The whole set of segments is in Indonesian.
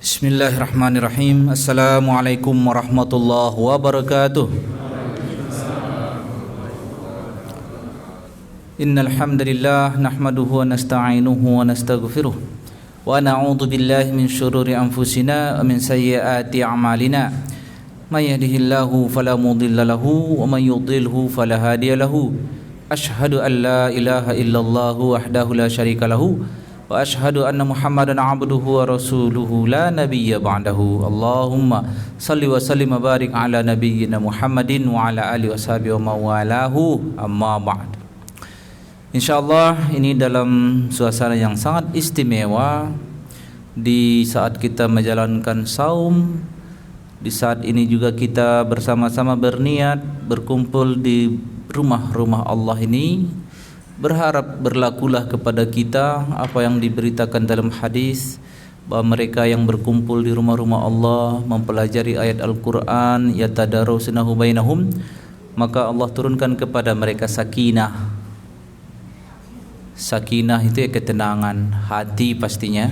Bismillahirrahmanirrahim. Assalamualaikum warahmatullahi wabarakatuh. Innal hamdalillah nahmaduhu wa nasta'inuhu wa nastaghfiruh wa na'udzu billahi min shururi anfusina wa min sayyiati a'malina. May yahdihillahu fala mudilla lahu wa may yudlilhu fala hadiya lahu. Asyhadu an la ilaha illallah wahdahu la syarika lahu wa ashhadu anna Muhammadan abduhu wa rasuluhu la nabiyya ba'dahu. Allahumma salli wa sallim wa barik ala nabiyyina Muhammadin wa ala alihi washabihi wa mawalahu, amma ba'd. Insyaallah ini dalam suasana yang sangat istimewa di saat kita menjalankan saum. Di saat ini juga kita bersama-sama berniat berkumpul di rumah-rumah Allah ini, berharap berlakulah kepada kita apa yang diberitakan dalam hadis, bahwa mereka yang berkumpul di rumah-rumah Allah mempelajari ayat Al-Quran, yatadarasunahu bainahum, maka Allah turunkan kepada mereka sakinah. Sakinah itu ya ketenangan hati pastinya.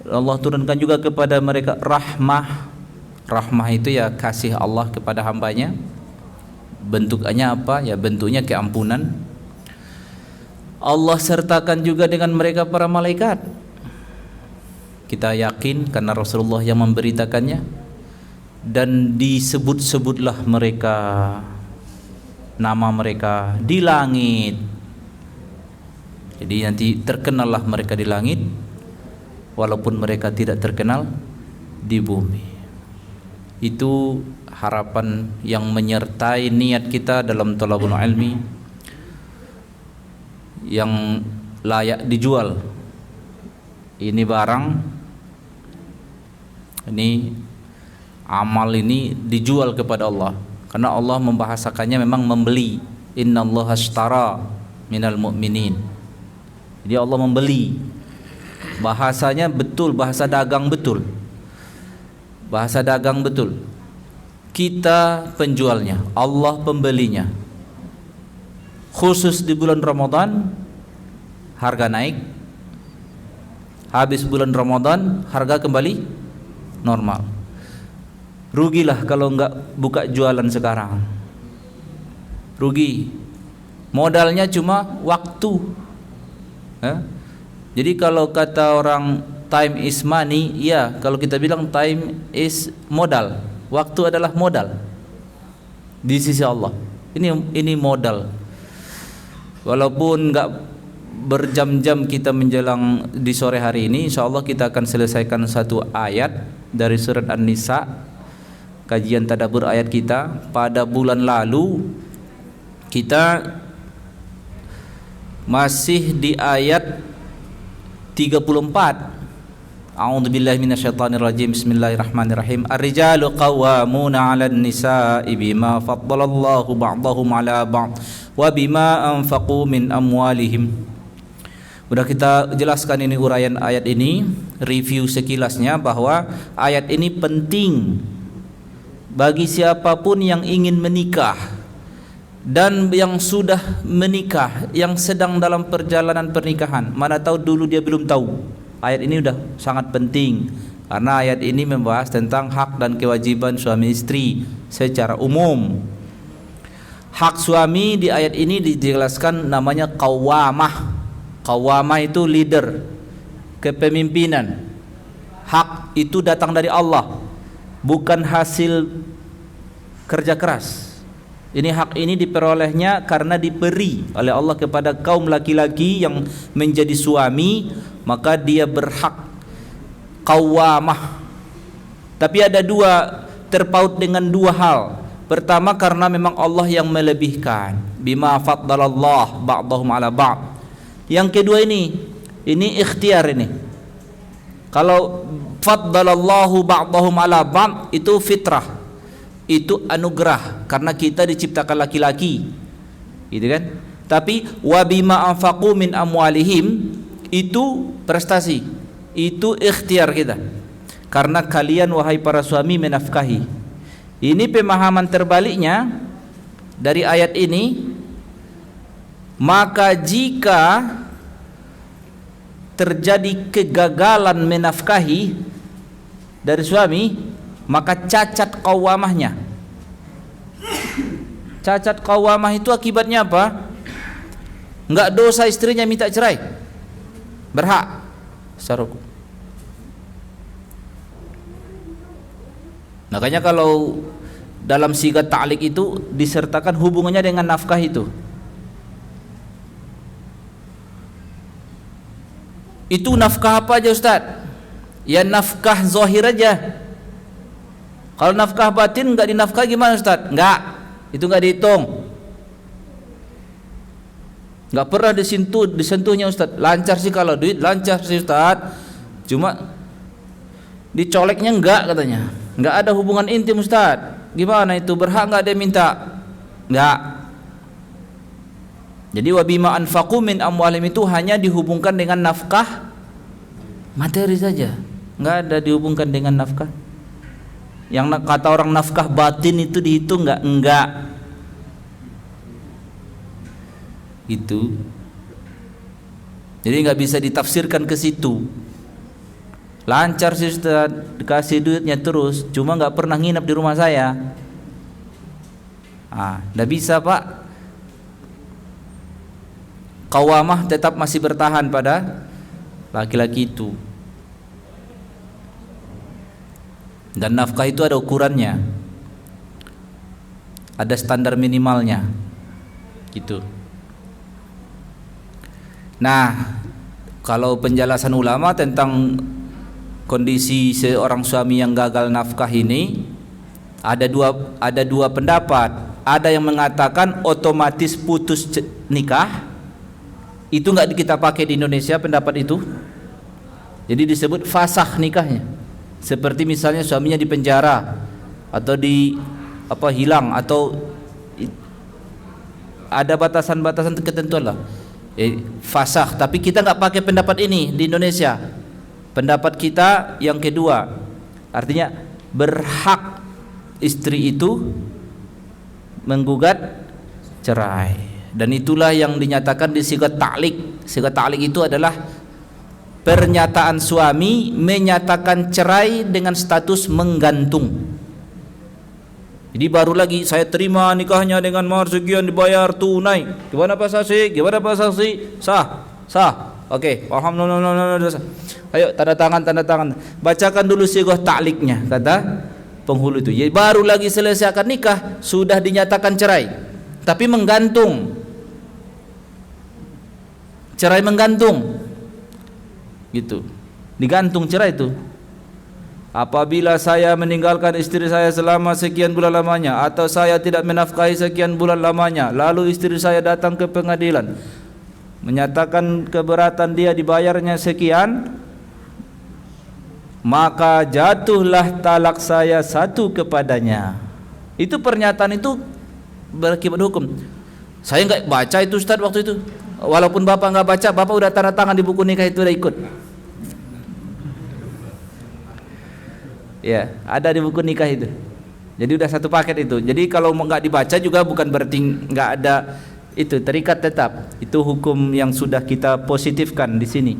Allah turunkan juga kepada mereka rahmah. Rahmah itu ya kasih Allah kepada hambanya. Bentuknya apa? Ya bentuknya keampunan. Allah sertakan juga dengan mereka para malaikat. Kita yakin karena Rasulullah yang memberitakannya. Dan disebut-sebutlah mereka, nama mereka di langit. Jadi nanti terkenallah mereka di langit, walaupun mereka tidak terkenal di bumi. Itu harapan yang menyertai niat kita dalam thalabul ilmi yang layak dijual. Ini barang, ini amal ini dijual kepada Allah, karena Allah membahasakannya memang membeli. Innallaha ashtara minal mu'minin. Jadi Allah membeli. Bahasanya betul, bahasa dagang betul. Bahasa dagang betul. Kita penjualnya, Allah pembelinya. Khusus di bulan Ramadan harga naik, habis bulan Ramadan harga kembali normal. Rugilah kalau enggak buka jualan sekarang. Rugi. Modalnya cuma waktu. Jadi kalau kata orang time is money, ya kalau kita bilang time is modal. Waktu adalah modal di sisi Allah. Ini modal. Walaupun enggak berjam-jam kita menjelang di sore hari ini, insyaallah kita akan selesaikan satu ayat dari surat An-Nisa, kajian tadabbur ayat kita. Pada bulan lalu kita masih di ayat 34. A'udzubillahi minasyaitonirrajim. Bismillahirrahmanirrahim. Ar-rijalu qawwamuna 'alan nisa'i bima faddalallahu ba'dahum 'ala ba'd wa bima anfaqu min amwalihim. Sudah kita jelaskan ini uraian ayat ini, review sekilasnya, bahwa ayat ini penting bagi siapapun yang ingin menikah dan yang sudah menikah, yang sedang dalam perjalanan pernikahan. Mana tahu dulu dia belum tahu. Ayat ini sudah sangat penting karena ayat ini membahas tentang hak dan kewajiban suami istri secara umum. Hak suami di ayat ini dijelaskan namanya qawwamah. Qawwamah itu leader, kepemimpinan. Hak itu datang dari Allah, bukan hasil kerja keras. Ini hak ini diperolehnya karena diberi oleh Allah kepada kaum laki-laki yang menjadi suami, maka dia berhak qawwamah. Tapi ada dua, terpaut dengan dua hal. Pertama karena memang Allah yang melebihkan, bima faddalallah ba'dahum 'ala ba'd. Yang kedua ini ikhtiar ini. Kalau faddalallahu ba'dahum 'ala ba'd itu fitrah, itu anugerah karena kita diciptakan laki-laki, gitu kan? Tapi wa bima anfaqu min amwalihim itu prestasi, itu ikhtiar kita. Karena kalian wahai para suami menafkahi. Ini pemahaman terbaliknya dari ayat ini. Maka jika terjadi kegagalan menafkahi, dari suami, maka cacat qawamahnya. Cacat qawamah itu akibatnya apa? Enggak dosa istrinya minta cerai, berhak secara hukum. Makanya kalau dalam sigat ta'liq itu disertakan hubungannya dengan nafkah itu. Itu nafkah apa aja Ustaz? Ya nafkah zahir aja. Kalau nafkah batin enggak dinafkah gimana Ustaz? Enggak, itu enggak dihitung. Enggak pernah disentuhnya Ustaz. Lancar sih kalau duit, lancar sih Ustaz. Cuma dicoleknya enggak katanya. Enggak ada hubungan intim Ustaz. Gimana itu? Berhak enggak dia minta? Enggak. Jadi wabima anfaqu min amwalim itu hanya dihubungkan dengan nafkah materi saja. Enggak ada dihubungkan dengan nafkah. Yang kata orang nafkah batin itu dihitung enggak? Enggak. Itu. Jadi enggak bisa ditafsirkan ke situ. Lancar sih Ustaz, dikasih duitnya terus, cuma enggak pernah nginep di rumah saya. Enggak bisa Pak. Qawamah tetap masih bertahan pada laki-laki itu. Dan nafkah itu ada ukurannya, ada standar minimalnya, gitu. Nah, kalau penjelasan ulama tentang kondisi seorang suami yang gagal nafkah ini ada dua pendapat. Ada yang mengatakan otomatis putus nikah. Itu enggak kita pakai di Indonesia pendapat itu. Jadi disebut fasakh nikahnya. Seperti misalnya suaminya di penjara atau hilang atau ada batasan-batasan ketentuan lah. Fasakh, tapi kita enggak pakai pendapat ini di Indonesia. Pendapat kita yang kedua, artinya berhak istri itu menggugat cerai. Dan itulah yang dinyatakan di sigat ta'liq. Sigat ta'liq itu adalah pernyataan suami menyatakan cerai dengan status menggantung. Jadi baru lagi saya terima nikahnya dengan mahar sekian dibayar tunai. Gimana Pak Saksi? Gimana Pak Saksi? Sah. Oke, alhamdulillah. Ayo tanda tangan. Bacakan dulu sighah ta'liqnya, kata penghulu itu. Jadi baru lagi selesai akad nikah sudah dinyatakan cerai, tapi menggantung. Cerai menggantung. Gitu. Digantung cerai itu. Apabila saya meninggalkan istri saya selama sekian bulan lamanya, atau saya tidak menafkahi sekian bulan lamanya, lalu istri saya datang ke pengadilan menyatakan keberatan dia dibayarnya sekian, maka jatuhlah talak saya satu kepadanya. Itu pernyataan itu berakibat hukum. Saya enggak baca itu Ustaz waktu itu. Walaupun Bapak enggak baca, Bapak udah tanda tangan di buku nikah itu, udah ikut. Ya, ada di buku nikah itu. Jadi udah satu paket itu. Jadi kalau enggak dibaca juga bukan berarti enggak ada itu, terikat tetap. Itu hukum yang sudah kita positifkan di sini.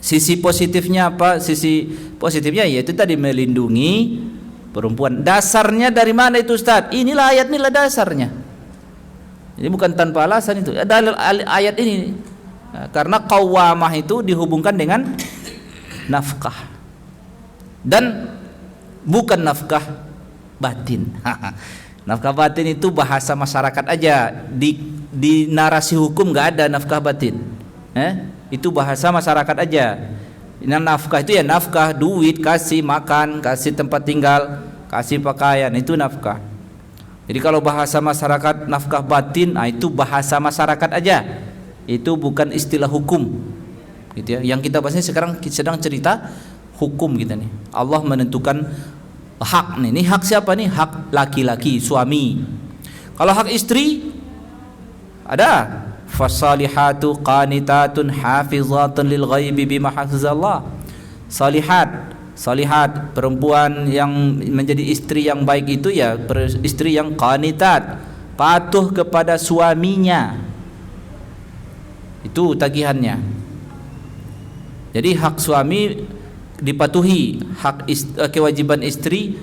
Sisi positifnya apa? Sisi positifnya yaitu tadi melindungi perempuan. Dasarnya dari mana itu Ustaz? Inilah ayat, inilah dasarnya. Jadi bukan tanpa alasan itu. Ada ayat ini. Nah, karena qawamah itu dihubungkan dengan nafkah. Dan bukan nafkah batin. Nafkah batin itu bahasa masyarakat aja. Di narasi hukum enggak ada nafkah batin. Itu bahasa masyarakat aja. Nah, nafkah itu ya nafkah, duit, kasih makan, kasih tempat tinggal, kasih pakaian, itu nafkah. Jadi kalau bahasa masyarakat nafkah batin, itu bahasa masyarakat aja. Itu bukan istilah hukum. Gitu ya. Yang kita bahasnya sekarang sedang cerita hukum kita nih. Allah menentukan hak nih. Ini hak siapa nih? Hak laki-laki, suami. Kalau hak istri ada fasalihatu qanitatun hafizatun lil ghaibi bima hafizallah. Salihat perempuan yang menjadi istri yang baik itu ya istri yang qanitat, patuh kepada suaminya. Itu tagihannya. Jadi hak suami dipatuhi, kewajiban istri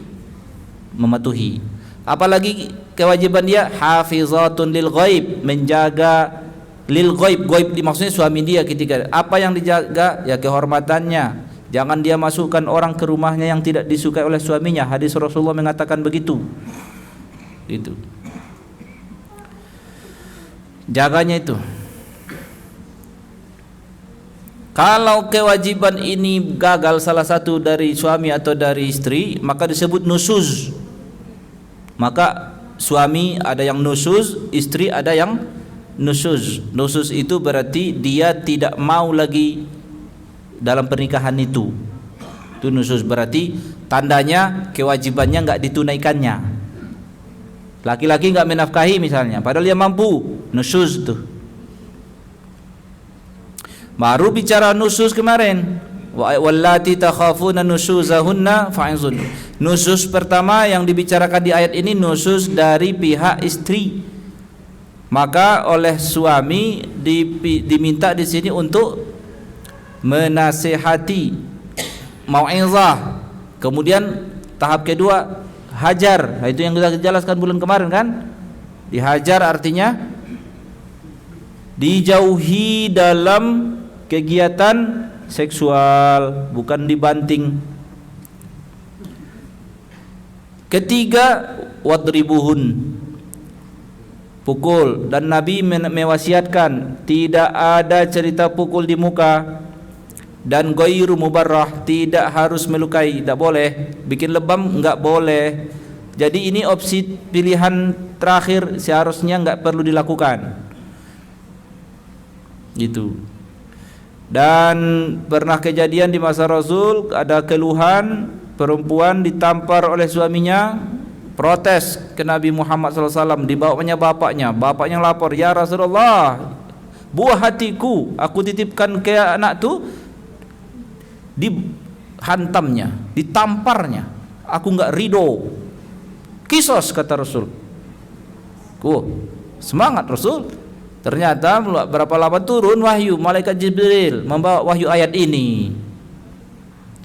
mematuhi. Apalagi kewajiban dia hafizatun lil ghaib, menjaga lil ghaib. Ghaib dimaksudnya suami dia ketika apa yang dijaga ya kehormatannya. Jangan dia masukkan orang ke rumahnya yang tidak disukai oleh suaminya. Hadis Rasulullah mengatakan begitu. Itu. Jaganya itu. Kalau kewajiban ini gagal salah satu dari suami atau dari istri, maka disebut nusuz. Maka suami ada yang nusuz, istri ada yang nusuz. Nusuz itu berarti dia tidak mau lagi dalam pernikahan itu. Itu nusuz, berarti tandanya kewajibannya enggak ditunaikannya. Laki-laki enggak menafkahi misalnya, padahal dia mampu, nusuz tuh. Baru bicara nusuz kemarin. Wallati takhafuna nusuzahunna fa'izun. Nusuz pertama yang dibicarakan di ayat ini nusuz dari pihak istri. Maka oleh suami diminta di sini untuk menasihati, mau'izah. Kemudian tahap kedua hajar. Nah, itu yang kita jelaskan bulan kemarin kan? Dihajar artinya dijauhi dalam kegiatan seksual, bukan dibanting. Ketiga, wadribuhun, pukul. Dan Nabi mewasiatkan tidak ada cerita pukul di muka. Dan ghairu mubarrah, tidak harus melukai, tidak boleh. Bikin lebam enggak boleh. Jadi ini opsi pilihan terakhir, seharusnya enggak perlu dilakukan. Gitu. Dan pernah kejadian di masa Rasul, ada keluhan perempuan ditampar oleh suaminya, protes ke Nabi Muhammad SAW, dibawanya bapaknya. Bapaknya lapor, ya Rasulullah, buah hatiku, aku titipkan ke anak tu, dihantamnya, ditamparnya, aku enggak ridho. Kisos, kata Rasul. Semangat Rasul. Ternyata berapa lama turun wahyu, malaikat Jibril membawa wahyu ayat ini.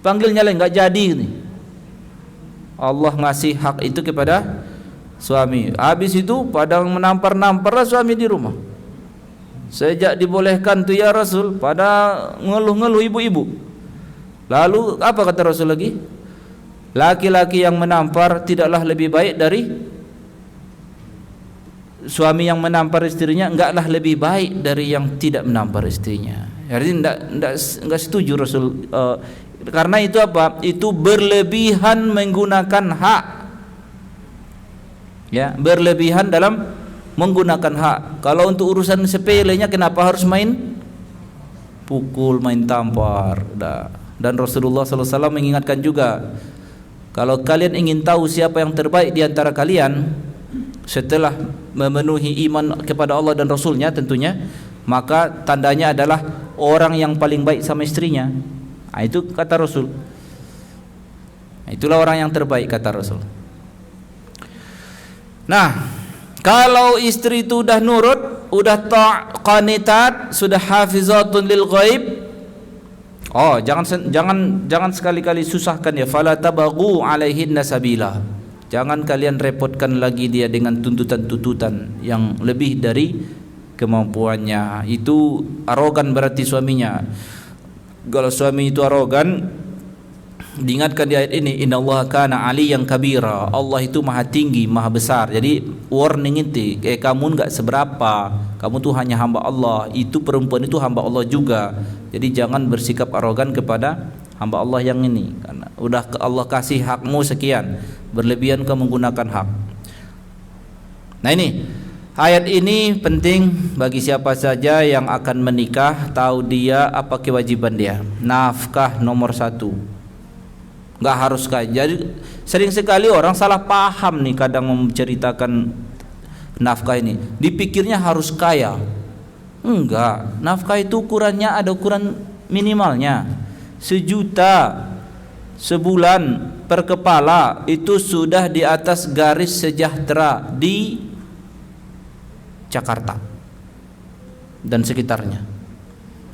Panggilnya lagi enggak jadi nih. Allah ngasih hak itu kepada suami. Habis itu pada menampar-namparlah suami di rumah. Sejak dibolehkan tu ya Rasul, pada ngeluh-ngeluh ibu-ibu. Lalu apa kata Rasul lagi? Laki-laki yang menampar tidaklah lebih baik dari suami yang menampar istrinya, enggaklah lebih baik dari yang tidak menampar istrinya. Jadi enggak setuju Rasul. Karena itu apa? Itu berlebihan menggunakan hak. Ya, berlebihan dalam menggunakan hak. Kalau untuk urusan sepelenya kenapa harus main pukul, main tampar? Dan Rasulullah SAW mengingatkan juga, kalau kalian ingin tahu siapa yang terbaik di antara kalian setelah memenuhi iman kepada Allah dan Rasulnya tentunya, maka tandanya adalah orang yang paling baik sama istrinya. Nah, itu kata Rasul. Nah, itulah orang yang terbaik kata Rasul. Nah, kalau istri itu udah nurut, udah qanitat, sudah hafizatun lil ghaib, jangan sekali-kali susahkan ya. Fala tabaghu alaihinna sabila. Jangan kalian repotkan lagi dia dengan tuntutan-tuntutan yang lebih dari kemampuannya. Itu arogan berarti suaminya. Kalau suami itu arogan, diingatkan di ayat ini, innallaha kana aliyyan kabira. Allah itu maha tinggi, maha besar. Jadi warning itu, kamu enggak seberapa. Kamu tuh hanya hamba Allah. Itu perempuan itu hamba Allah juga. Jadi jangan bersikap arogan kepada hamba Allah yang ini, karena udah Allah kasih hakmu sekian, berlebihan kau menggunakan hak. Nah, ini ayat ini penting bagi siapa saja yang akan menikah, tahu dia apa kewajiban dia. Nafkah nomor 1. Enggak harus kaya. Jadi sering sekali orang salah paham nih kadang menceritakan nafkah ini. Dipikirnya harus kaya. Enggak, nafkah itu ukurannya ada ukuran minimalnya. 1 juta sebulan per kepala itu sudah di atas garis sejahtera di Jakarta dan sekitarnya.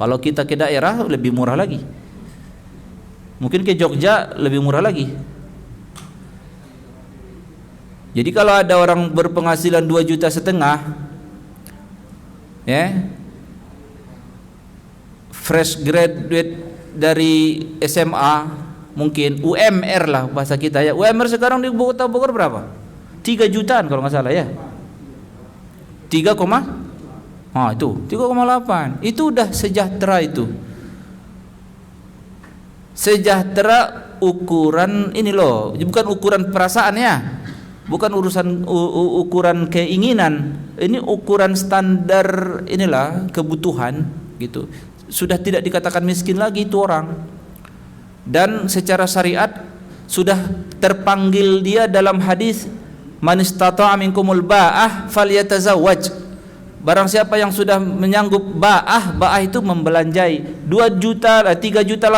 Kalau kita ke daerah lebih murah lagi. Mungkin ke Jogja lebih murah lagi. Jadi kalau ada orang berpenghasilan 2,5 juta, ya, fresh graduate dari SMA, mungkin UMR lah bahasa kita ya. UMR sekarang di Kota Bogor berapa? 3 jutaan kalau nggak salah ya. 3,8. Itu udah sejahtera itu. Sejahtera ukuran ini loh, bukan ukuran perasaan ya. Bukan ukuran keinginan. Ini ukuran standar inilah kebutuhan gitu. Sudah tidak dikatakan miskin lagi itu orang. Dan secara syariat sudah terpanggil dia dalam hadis, man istata'a minkumul ba'ah falyatazawwaj. Barang siapa yang sudah menyanggup ba'ah itu membelanjai 3,8 juta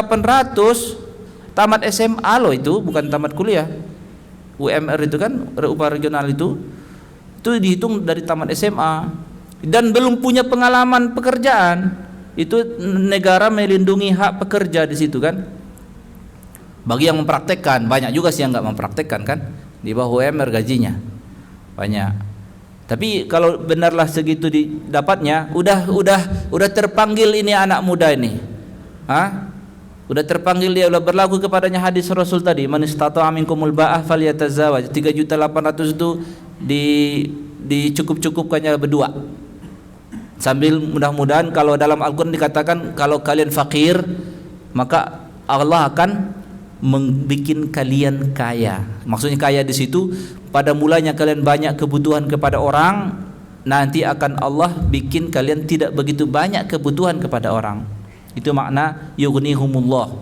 tamat SMA loh, itu bukan tamat kuliah. UMR itu kan upah regional itu dihitung dari tamat SMA dan belum punya pengalaman pekerjaan. Itu negara melindungi hak pekerja di situ kan. Bagi yang mempraktekkan, banyak juga sih yang nggak mempraktekkan kan, di bawah UMR gajinya banyak. Tapi kalau benarlah segitu didapatnya, udah terpanggil ini anak muda ini, udah terpanggil dia, udah berlaku kepadanya hadis Rasul tadi, man istata'a minkumul ba'ah falyatazawwaj. 3,8 juta itu dicukup-cukupkannya berdua. Sambil mudah-mudahan kalau dalam Al-Qur'an dikatakan kalau kalian fakir maka Allah akan membikin kalian kaya. Maksudnya kaya di situ pada mulanya kalian banyak kebutuhan kepada orang, nanti akan Allah bikin kalian tidak begitu banyak kebutuhan kepada orang. Itu makna yughnihumullah.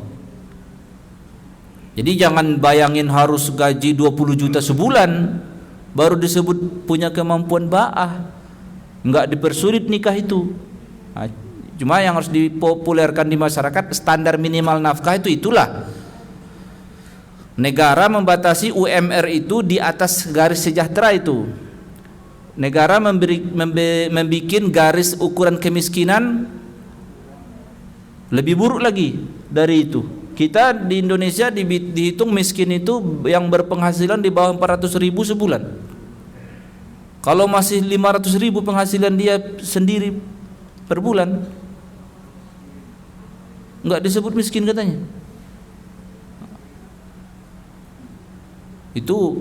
Jadi jangan bayangin harus gaji 20 juta sebulan baru disebut punya kemampuan ba'ah. Enggak dipersulit nikah itu. Cuma yang harus dipopulerkan di masyarakat standar minimal nafkah itulah. Negara membatasi UMR itu di atas garis sejahtera itu. Negara membikin garis ukuran kemiskinan lebih buruk lagi dari itu. Kita di Indonesia dihitung miskin itu yang berpenghasilan di bawah 400.000 sebulan. Kalau masih 500.000 penghasilan dia sendiri per bulan, enggak disebut miskin katanya. Itu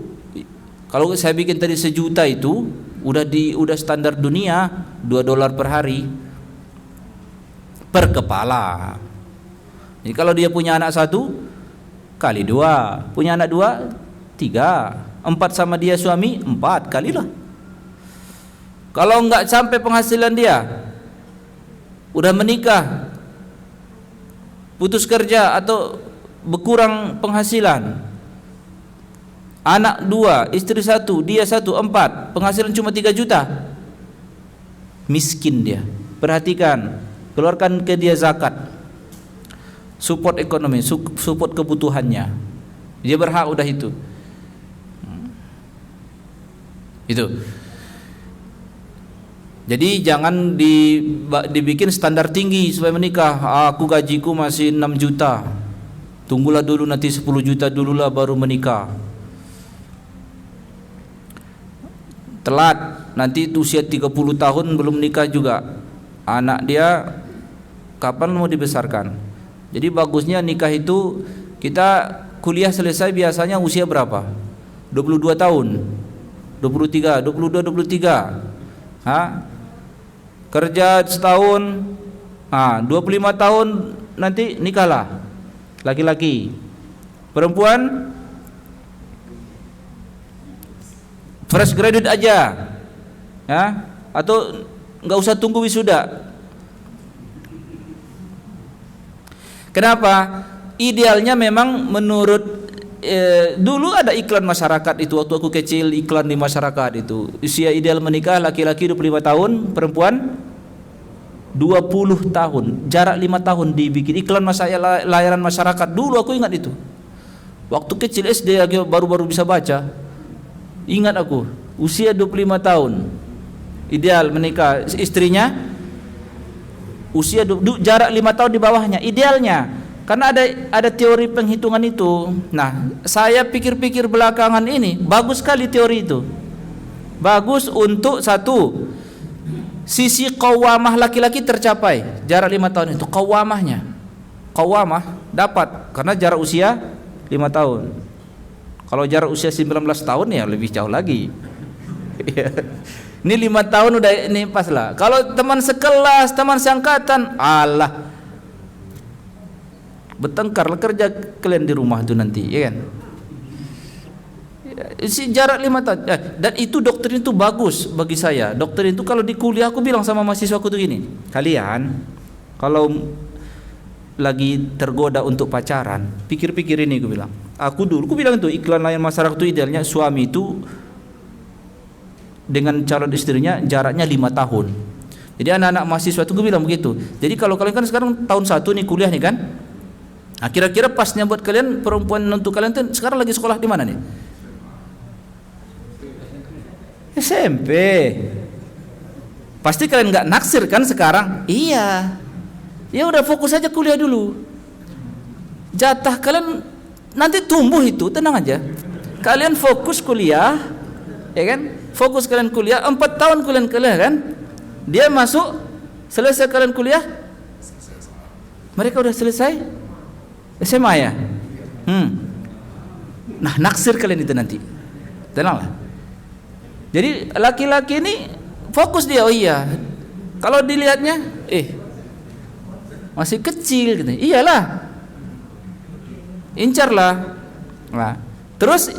kalau saya bikin tadi 1 juta itu udah standar dunia, $2 per hari per kepala. Jadi kalau dia punya anak 1 kali 2, punya anak 2 3, 4 sama dia suami 4 kalilah. Kalau enggak sampai penghasilan dia, udah menikah, putus kerja atau berkurang penghasilan, anak 2, istri 1, dia 1, 4, penghasilan cuma 3 juta, miskin dia. Perhatikan, keluarkan ke dia zakat, support ekonomi, support kebutuhannya, dia berhak udah itu. Jadi jangan dibikin standar tinggi supaya menikah. Aku gajiku masih 6 juta, tunggulah dulu nanti 10 juta dululah baru menikah. Telat, nanti usia 30 tahun belum nikah juga, anak dia kapan mau dibesarkan. Jadi bagusnya nikah itu, kita kuliah selesai biasanya usia berapa? 22 tahun, 23, 22, 23. Kerja setahun, 25 tahun nanti nikahlah. Laki-laki. Perempuan fresh graduate aja, ya, atau nggak usah tunggu wisuda. Kenapa? Idealnya memang menurut dulu ada iklan masyarakat itu, waktu aku kecil, iklan di masyarakat itu, usia ideal menikah laki-laki 25 tahun, perempuan 20 tahun, jarak 5 tahun dibikin iklan layanan masyarakat. Dulu aku ingat itu, waktu kecil SD baru-baru bisa baca. Ingat aku, usia 25 tahun ideal menikah, istrinya usia jarak 5 tahun di bawahnya idealnya. Karena ada teori penghitungan itu. Nah, saya pikir-pikir belakangan ini bagus sekali teori itu. Bagus untuk satu, sisi qawamah laki-laki tercapai jarak 5 tahun itu. Qawamah dapat karena jarak usia 5 tahun. Kalau jarak usia 19 tahun ya lebih jauh lagi. Ini 5 tahun udah ini pas lah. Kalau teman sekelas, teman seangkatan, Allah bertengkar kerja kalian di rumah itu nanti, ya kan? Si jarak 5 tahun. Dan itu doktrin itu bagus bagi saya. Doktrin itu kalau di kuliah aku bilang sama mahasiswaku tuh gini, kalian kalau lagi tergoda untuk pacaran, pikir-pikir ini, aku bilang. Aku bilang itu iklan layan masyarakat itu idealnya suami itu dengan calon istrinya jaraknya 5 tahun. Jadi anak-anak mahasiswa itu gue bilang begitu. Jadi kalau kalian kan sekarang tahun 1 nih kuliah nih kan, nah, kira-kira pasnya buat kalian perempuan untuk kalian tuh sekarang lagi sekolah di mana nih? SMP. Pasti kalian nggak naksir kan sekarang? Iya. Ya udah fokus aja kuliah dulu. Jatah kalian nanti tumbuh itu, tenang aja. Kalian fokus kuliah, ya kan? Fokus kalian kuliah 4 tahun kalian kuliah kan? Dia masuk, selesai kalian kuliah, mereka udah selesai SMA ya. Nah, naksir kalian itu nanti. Tenanglah. Jadi laki-laki ini fokus dia, oh iya. Kalau dilihatnya, masih kecil gitu. Iyalah. Incarlah. Nah, terus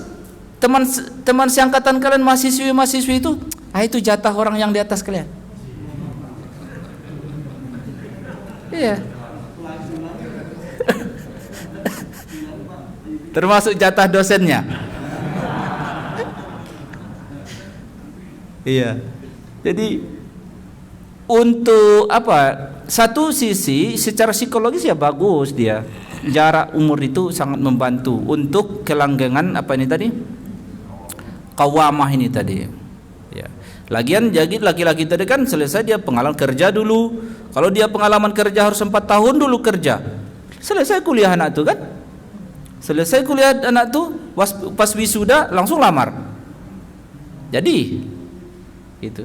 teman seangkatan kalian mahasiswi itu, itu jatah orang yang di atas kalian. Iya. Termasuk jatah dosennya. Iya. Jadi untuk apa? Satu sisi secara psikologis ya bagus dia. Jarak umur itu sangat membantu untuk kelanggengan apa ini tadi? Qawamah ini tadi. Ya. Lagian jadi laki-laki tadi kan selesai dia pengalaman kerja dulu. Kalau dia pengalaman kerja harus 4 tahun dulu kerja. Selesai kuliah anak tuh kan? Selesai kuliah anak tuh pas wisuda langsung lamar. Jadi itu.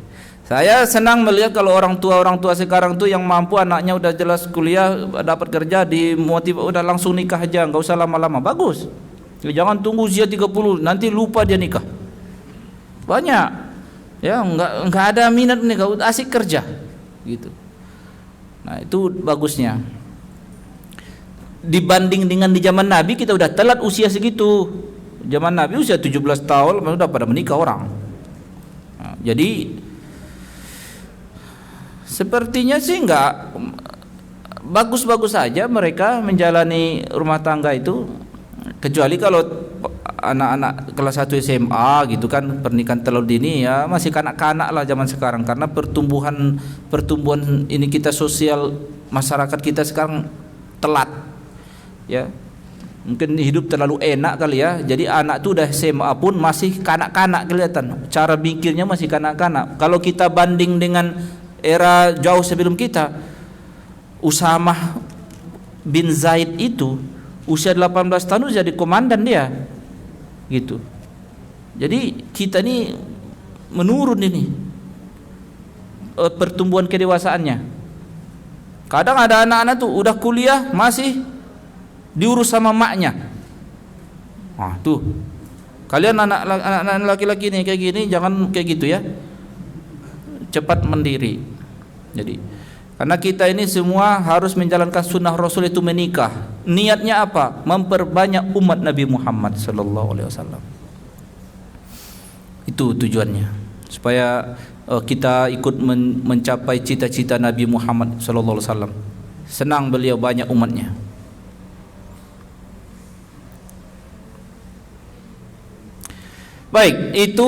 Saya senang melihat kalau orang tua sekarang tuh yang mampu anaknya udah jelas kuliah, dapat kerja, udah langsung nikah aja, nggak usah lama-lama. Bagus. Jangan tunggu usia 30 nanti lupa dia nikah. Banyak. Ya, nggak ada minat nikah, asik kerja. Gitu. Nah, itu bagusnya. Dibanding dengan di zaman Nabi kita udah telat usia segitu. Zaman Nabi usia 17 tahun udah pada menikah orang. Nah, jadi sepertinya sih enggak, bagus-bagus saja mereka menjalani rumah tangga itu, kecuali kalau anak-anak kelas 1 SMA gitu kan, pernikahan terlalu dini ya masih kanak-kanak lah zaman sekarang, karena pertumbuhan ini kita sosial masyarakat kita sekarang telat ya, mungkin hidup terlalu enak kali ya, jadi anak tuh udah SMA pun masih kanak-kanak kelihatan, cara pikirnya masih kanak-kanak. Kalau kita banding dengan era jauh sebelum kita, Usamah bin Zaid itu usia 18 tahun udah jadi komandan dia gitu. Jadi kita ini menurun ini pertumbuhan kedewasaannya. Kadang ada anak-anak tuh udah kuliah masih diurus sama maknya. Nah tuh, kalian anak laki-laki nih kayak gini jangan kayak gitu ya, cepat mandiri. Jadi karena kita ini semua harus menjalankan sunnah Rasul itu menikah. Niatnya apa? Memperbanyak umat Nabi Muhammad sallallahu alaihi wasallam. Itu tujuannya. Supaya kita ikut mencapai cita-cita Nabi Muhammad sallallahu alaihi wasallam. Senang beliau banyak umatnya. Baik, itu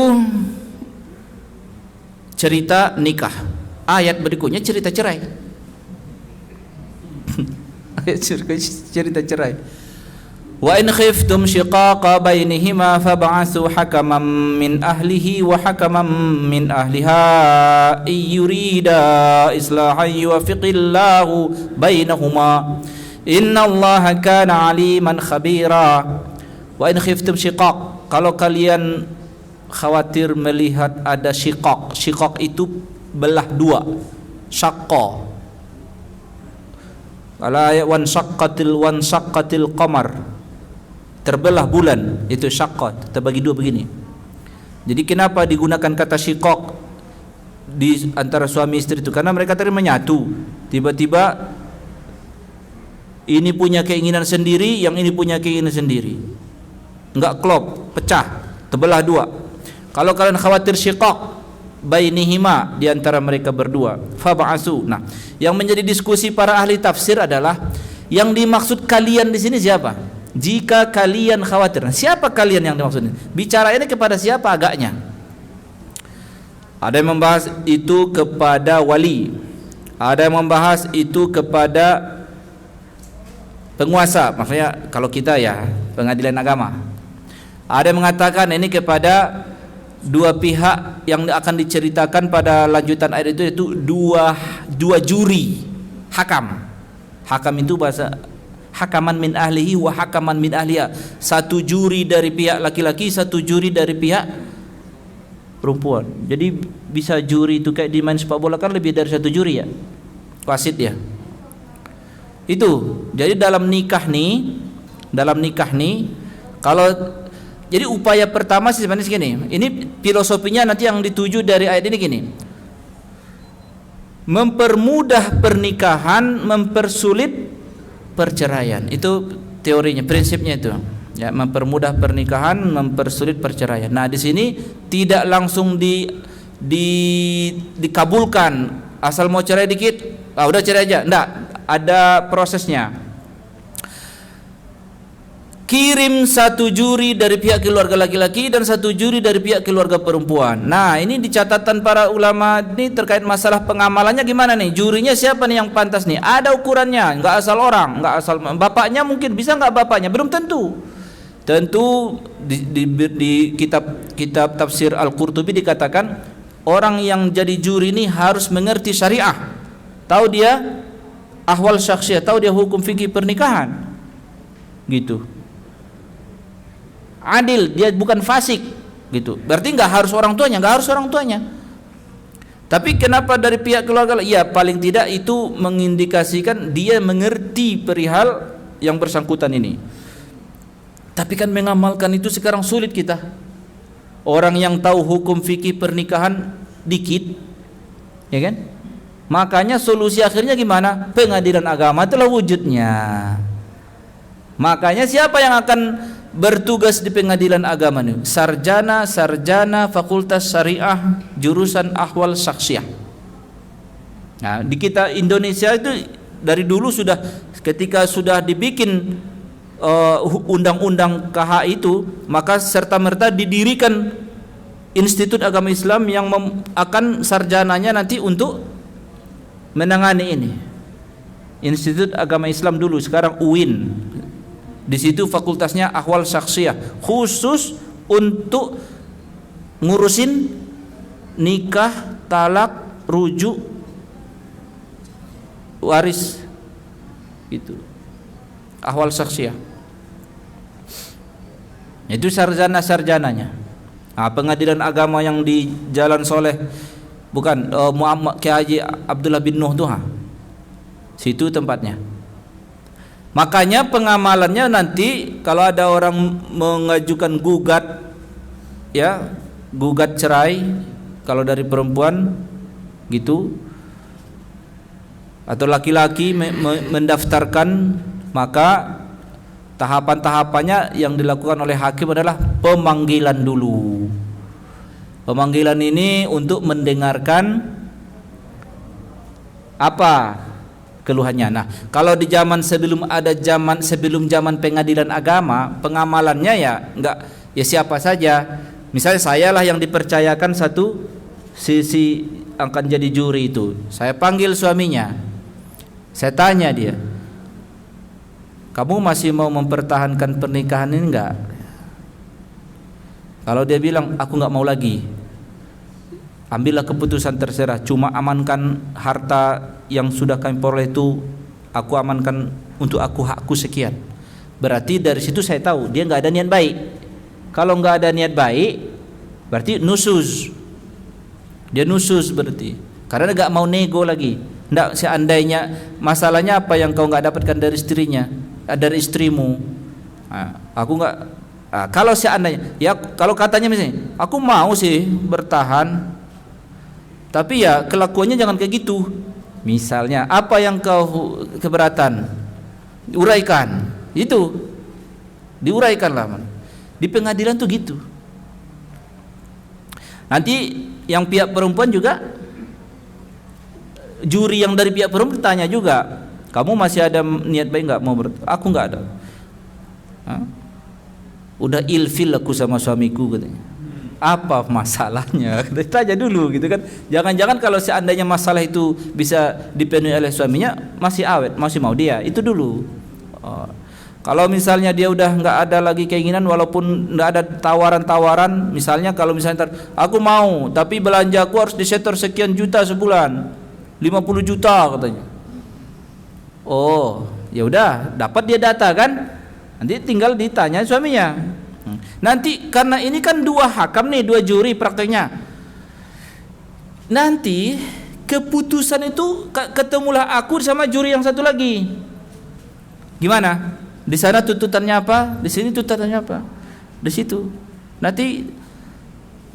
cerita nikah. Ayat berikutnya cerita cerai. Ayat cerita cerai. Wa in khiftum shiqaqa bainihima fab'atsu hakaman min ahlihi wa hakaman min ahliha yurida islahan yuwaffiqillahu bainahuma Innallaha kana aliman khabira. Wa in khiftum syiqaq, kalau kalian khawatir melihat ada syiqaq. Syiqaq itu belah dua. Syaqqa. Kalau ayat wan syaqqatil qamar, terbelah bulan, itu syaqqa, terbagi dua begini. Jadi kenapa digunakan kata syiqaq di antara suami istri itu? Karena mereka tadi menyatu. Tiba-tiba ini punya keinginan sendiri, yang ini punya keinginan sendiri. Enggak klop, pecah, terbelah dua. Kalau kalian khawatir syiqaq bainihima, di antara mereka berdua, fab'asu. Nah, yang menjadi diskusi para ahli tafsir adalah yang dimaksud kalian di sini siapa? Jika kalian khawatir, nah, siapa kalian yang dimaksud ini? Bicara ini kepada siapa agaknya? Ada yang membahas itu kepada wali, ada yang membahas itu kepada penguasa, maksudnya kalau kita ya pengadilan agama. Ada yang mengatakan ini kepada dua pihak yang akan diceritakan pada lanjutan ayat itu, yaitu dua juri hakam. Hakam itu bahasa hakaman min ahlihi wa hakaman min ahliha. Satu juri dari pihak laki-laki, satu juri dari pihak perempuan. Jadi bisa juri itu kayak di main sepak bola kan lebih dari satu juri ya, wasit ya. Itu jadi dalam nikah nih kalau jadi upaya pertama sih sebenarnya segini. Ini filosofinya nanti yang dituju dari ayat ini gini. Mempermudah pernikahan, mempersulit perceraian. Itu teorinya, prinsipnya itu. Ya, mempermudah pernikahan, mempersulit perceraian. Nah, di sini tidak langsung dikabulkan. Asal mau cerai dikit, udah cerai aja. Enggak, ada prosesnya. Kirim satu juri dari pihak keluarga laki-laki dan satu juri dari pihak keluarga perempuan. Nah, ini di catatan para ulama ini terkait masalah pengamalannya gimana nih? Jurinya siapa nih yang pantas nih? Ada ukurannya, nggak asal orang, nggak asal bapaknya mungkin bisa nggak bapaknya? Belum tentu. Tentu di kitab tafsir Al-Qurtubi dikatakan orang yang jadi juri ini harus mengerti syariah, tahu dia ahwal syakhsiyah, tahu dia hukum fikih pernikahan, gitu. Adil, dia bukan fasik, gitu. Berarti nggak harus orang tuanya, Tapi kenapa dari pihak keluarga? Ya paling tidak itu mengindikasikan dia mengerti perihal yang bersangkutan ini. Tapi kan mengamalkan itu sekarang sulit kita. Orang yang tahu hukum fikih pernikahan dikit, ya kan? Makanya solusi akhirnya gimana? Pengadilan agama itulah wujudnya. Makanya siapa yang akan bertugas di pengadilan agama ini? Sarjana Fakultas Syariah jurusan ahwal syakhsiyah. Nah, di kita Indonesia itu dari dulu sudah, ketika sudah dibikin undang-undang KH itu, maka serta-merta didirikan Institut Agama Islam yang akan sarjananya nanti untuk menangani ini. Institut Agama Islam dulu, sekarang UIN. Di situ fakultasnya ahwal syakhsiyah, khusus untuk ngurusin nikah, talak, rujuk, waris, gitu. Ahwal syakhsiyah. Itu sarjananya. Nah, pengadilan agama yang di Jalan Soleh, bukan Muhammad Kiai Haji Abdullah bin Nuh tuh, situ tempatnya. Makanya pengamalannya nanti kalau ada orang mengajukan gugat, ya, gugat cerai, kalau dari perempuan gitu, atau laki-laki mendaftarkan, maka tahapan-tahapannya yang dilakukan oleh hakim adalah pemanggilan dulu. Pemanggilan ini untuk mendengarkan apa keluhannya. Nah, kalau di zaman sebelum zaman pengadilan agama, pengamalannya ya enggak, ya siapa saja. Misalnya sayalah yang dipercayakan satu sisi akan jadi juri itu. Saya panggil suaminya. Saya tanya dia, kamu masih mau mempertahankan pernikahan ini enggak? Kalau dia bilang aku enggak mau lagi, ambillah keputusan terserah, cuma amankan harta yang sudah kami peroleh itu, aku amankan untuk aku hakku sekian. Berarti dari situ saya tahu dia nggak ada niat baik. Kalau nggak ada niat baik, berarti nusuz. Dia nusuz berarti. Karena nggak mau nego lagi. Nggak, seandainya masalahnya apa yang kau nggak dapatkan dari istrinya, dari istrimu. Nah, aku nggak. Nah, kalau seandainya, ya kalau katanya misalnya, aku mau sih bertahan, tapi ya kelakuannya jangan kayak gitu. Misalnya, apa yang kau keberatan? Uraikan. Itu diuraikanlah. Di pengadilan tuh gitu. Nanti yang pihak perempuan juga, juri yang dari pihak perempuan bertanya juga, kamu masih ada niat baik nggak mau aku nggak ada. Hah? Udah ilfil aku sama suamiku katanya. Apa masalahnya? Tanya dulu gitu kan. Jangan-jangan kalau seandainya masalah itu bisa dipenuhi oleh suaminya, masih awet, masih mau dia, itu dulu. Kalau misalnya dia udah nggak ada lagi keinginan, walaupun nggak ada tawaran-tawaran, misalnya kalau misalnya aku mau, tapi belanjaku harus disetor sekian juta sebulan, 50 juta katanya. Oh, ya udah, dapat dia data kan? Nanti tinggal ditanya suaminya. Nanti karena ini kan dua hakam nih, dua juri prakteknya. Nanti keputusan itu ketemulah aku sama juri yang satu lagi. Gimana? Di sana tuntutannya apa? Di sini tuntutannya apa? Di situ. Nanti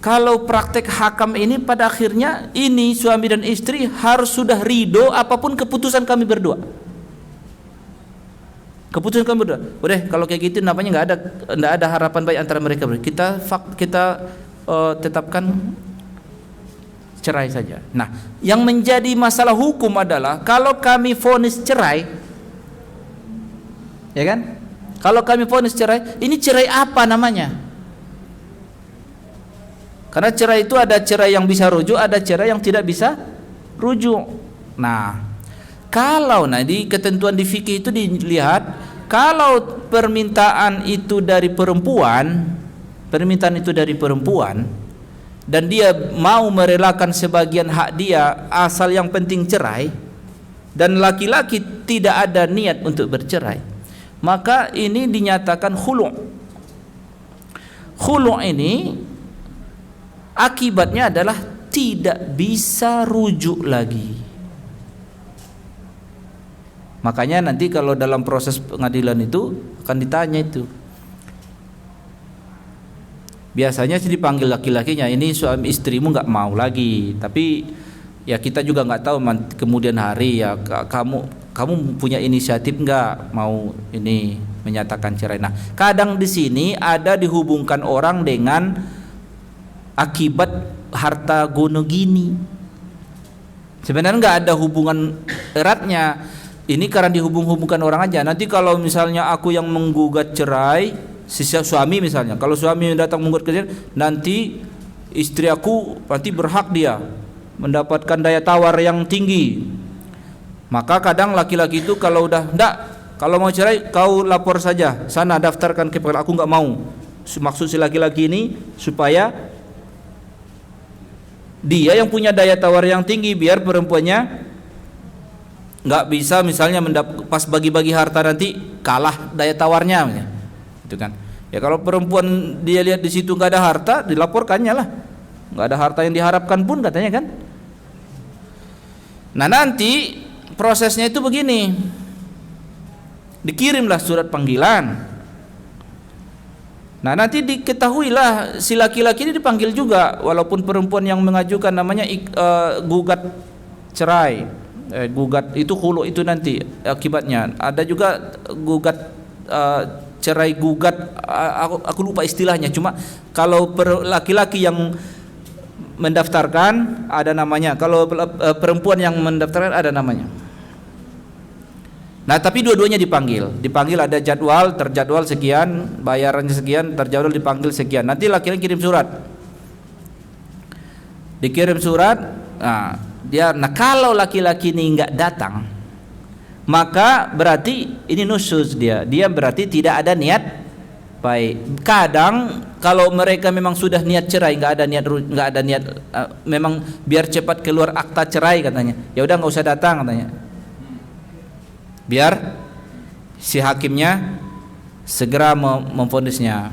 kalau praktek hakam ini pada akhirnya ini suami dan istri harus sudah ridho apapun keputusan kami berdua. Keputusan kami berdua. Udah kalau kayak gitu namanya nggak ada harapan baik antara mereka berdua. Kita tetapkan cerai saja. Nah, yang menjadi masalah hukum adalah kalau kami vonis cerai, ya kan? Kalau kami vonis cerai, ini cerai apa namanya? Karena cerai itu ada cerai yang bisa rujuk, ada cerai yang tidak bisa rujuk. Nah, kalau di ketentuan di fikih itu dilihat, kalau permintaan itu dari perempuan, dan dia mau merelakan sebagian hak dia asal yang penting cerai, dan laki-laki tidak ada niat untuk bercerai, maka ini dinyatakan khulu'. Khulu' ini akibatnya adalah tidak bisa rujuk lagi. Makanya nanti kalau dalam proses pengadilan itu akan ditanya itu. Biasanya sih dipanggil laki-lakinya, ini suami istrimu nggak mau lagi, tapi ya kita juga nggak tahu kemudian hari ya kamu punya inisiatif nggak mau ini menyatakan cerai. Nah, kadang di sini ada dihubungkan orang dengan akibat harta gono gini. Sebenarnya nggak ada hubungan eratnya. Ini karena dihubung-hubungkan orang aja. Nanti kalau misalnya aku yang menggugat cerai, si suami misalnya, kalau suami datang menggugat cerai, nanti istri aku nanti berhak dia mendapatkan daya tawar yang tinggi. Maka kadang laki-laki itu kalau udah kalau mau cerai kau lapor saja, sana daftarkan ke pengadilan, aku nggak mau. Maksud si laki-laki ini supaya dia yang punya daya tawar yang tinggi, biar perempuannya nggak bisa misalnya pas bagi-bagi harta nanti kalah daya tawarnya, itu kan. Ya kalau perempuan dia lihat di situ nggak ada harta, dilaporkannya lah, nggak ada harta yang diharapkan pun katanya kan. Nah nanti prosesnya itu begini, dikirimlah surat panggilan. Nah nanti diketahuilah si laki-laki ini dipanggil juga, walaupun perempuan yang mengajukan namanya gugat cerai. Gugat itu khulu itu nanti akibatnya ada juga gugat cerai gugat, aku lupa istilahnya, cuma kalau laki-laki yang mendaftarkan ada namanya, kalau perempuan yang mendaftarkan ada namanya. Nah tapi dua-duanya dipanggil ada jadwal, terjadwal sekian, bayarannya sekian, terjadwal dipanggil sekian. Nanti laki-laki kirim surat. Nah kalau laki-laki ini nggak datang, maka berarti ini nusuz, dia berarti tidak ada niat baik. Kadang kalau mereka memang sudah niat cerai, nggak ada niat memang biar cepat keluar akta cerai katanya, ya udah nggak usah datang katanya, biar si hakimnya segera memvonisnya.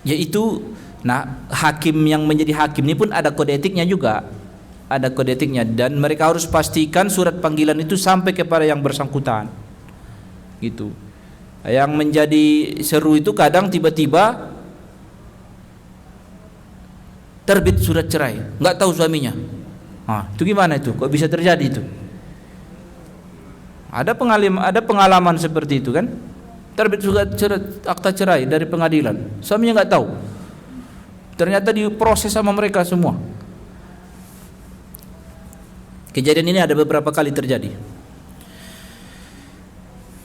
Yaitu, nah, hakim yang menjadi hakim ini pun ada kode etiknya juga, ada kode etiknya, dan mereka harus pastikan surat panggilan itu sampai kepada yang bersangkutan. Gitu. Yang menjadi seru itu kadang tiba-tiba terbit surat cerai, nggak tahu suaminya. Itu gimana itu? Kok bisa terjadi itu? Ada pengalaman seperti itu kan? Terbit surat akta cerai dari pengadilan, suaminya nggak tahu. Ternyata diproses sama mereka semua. Kejadian ini ada beberapa kali terjadi.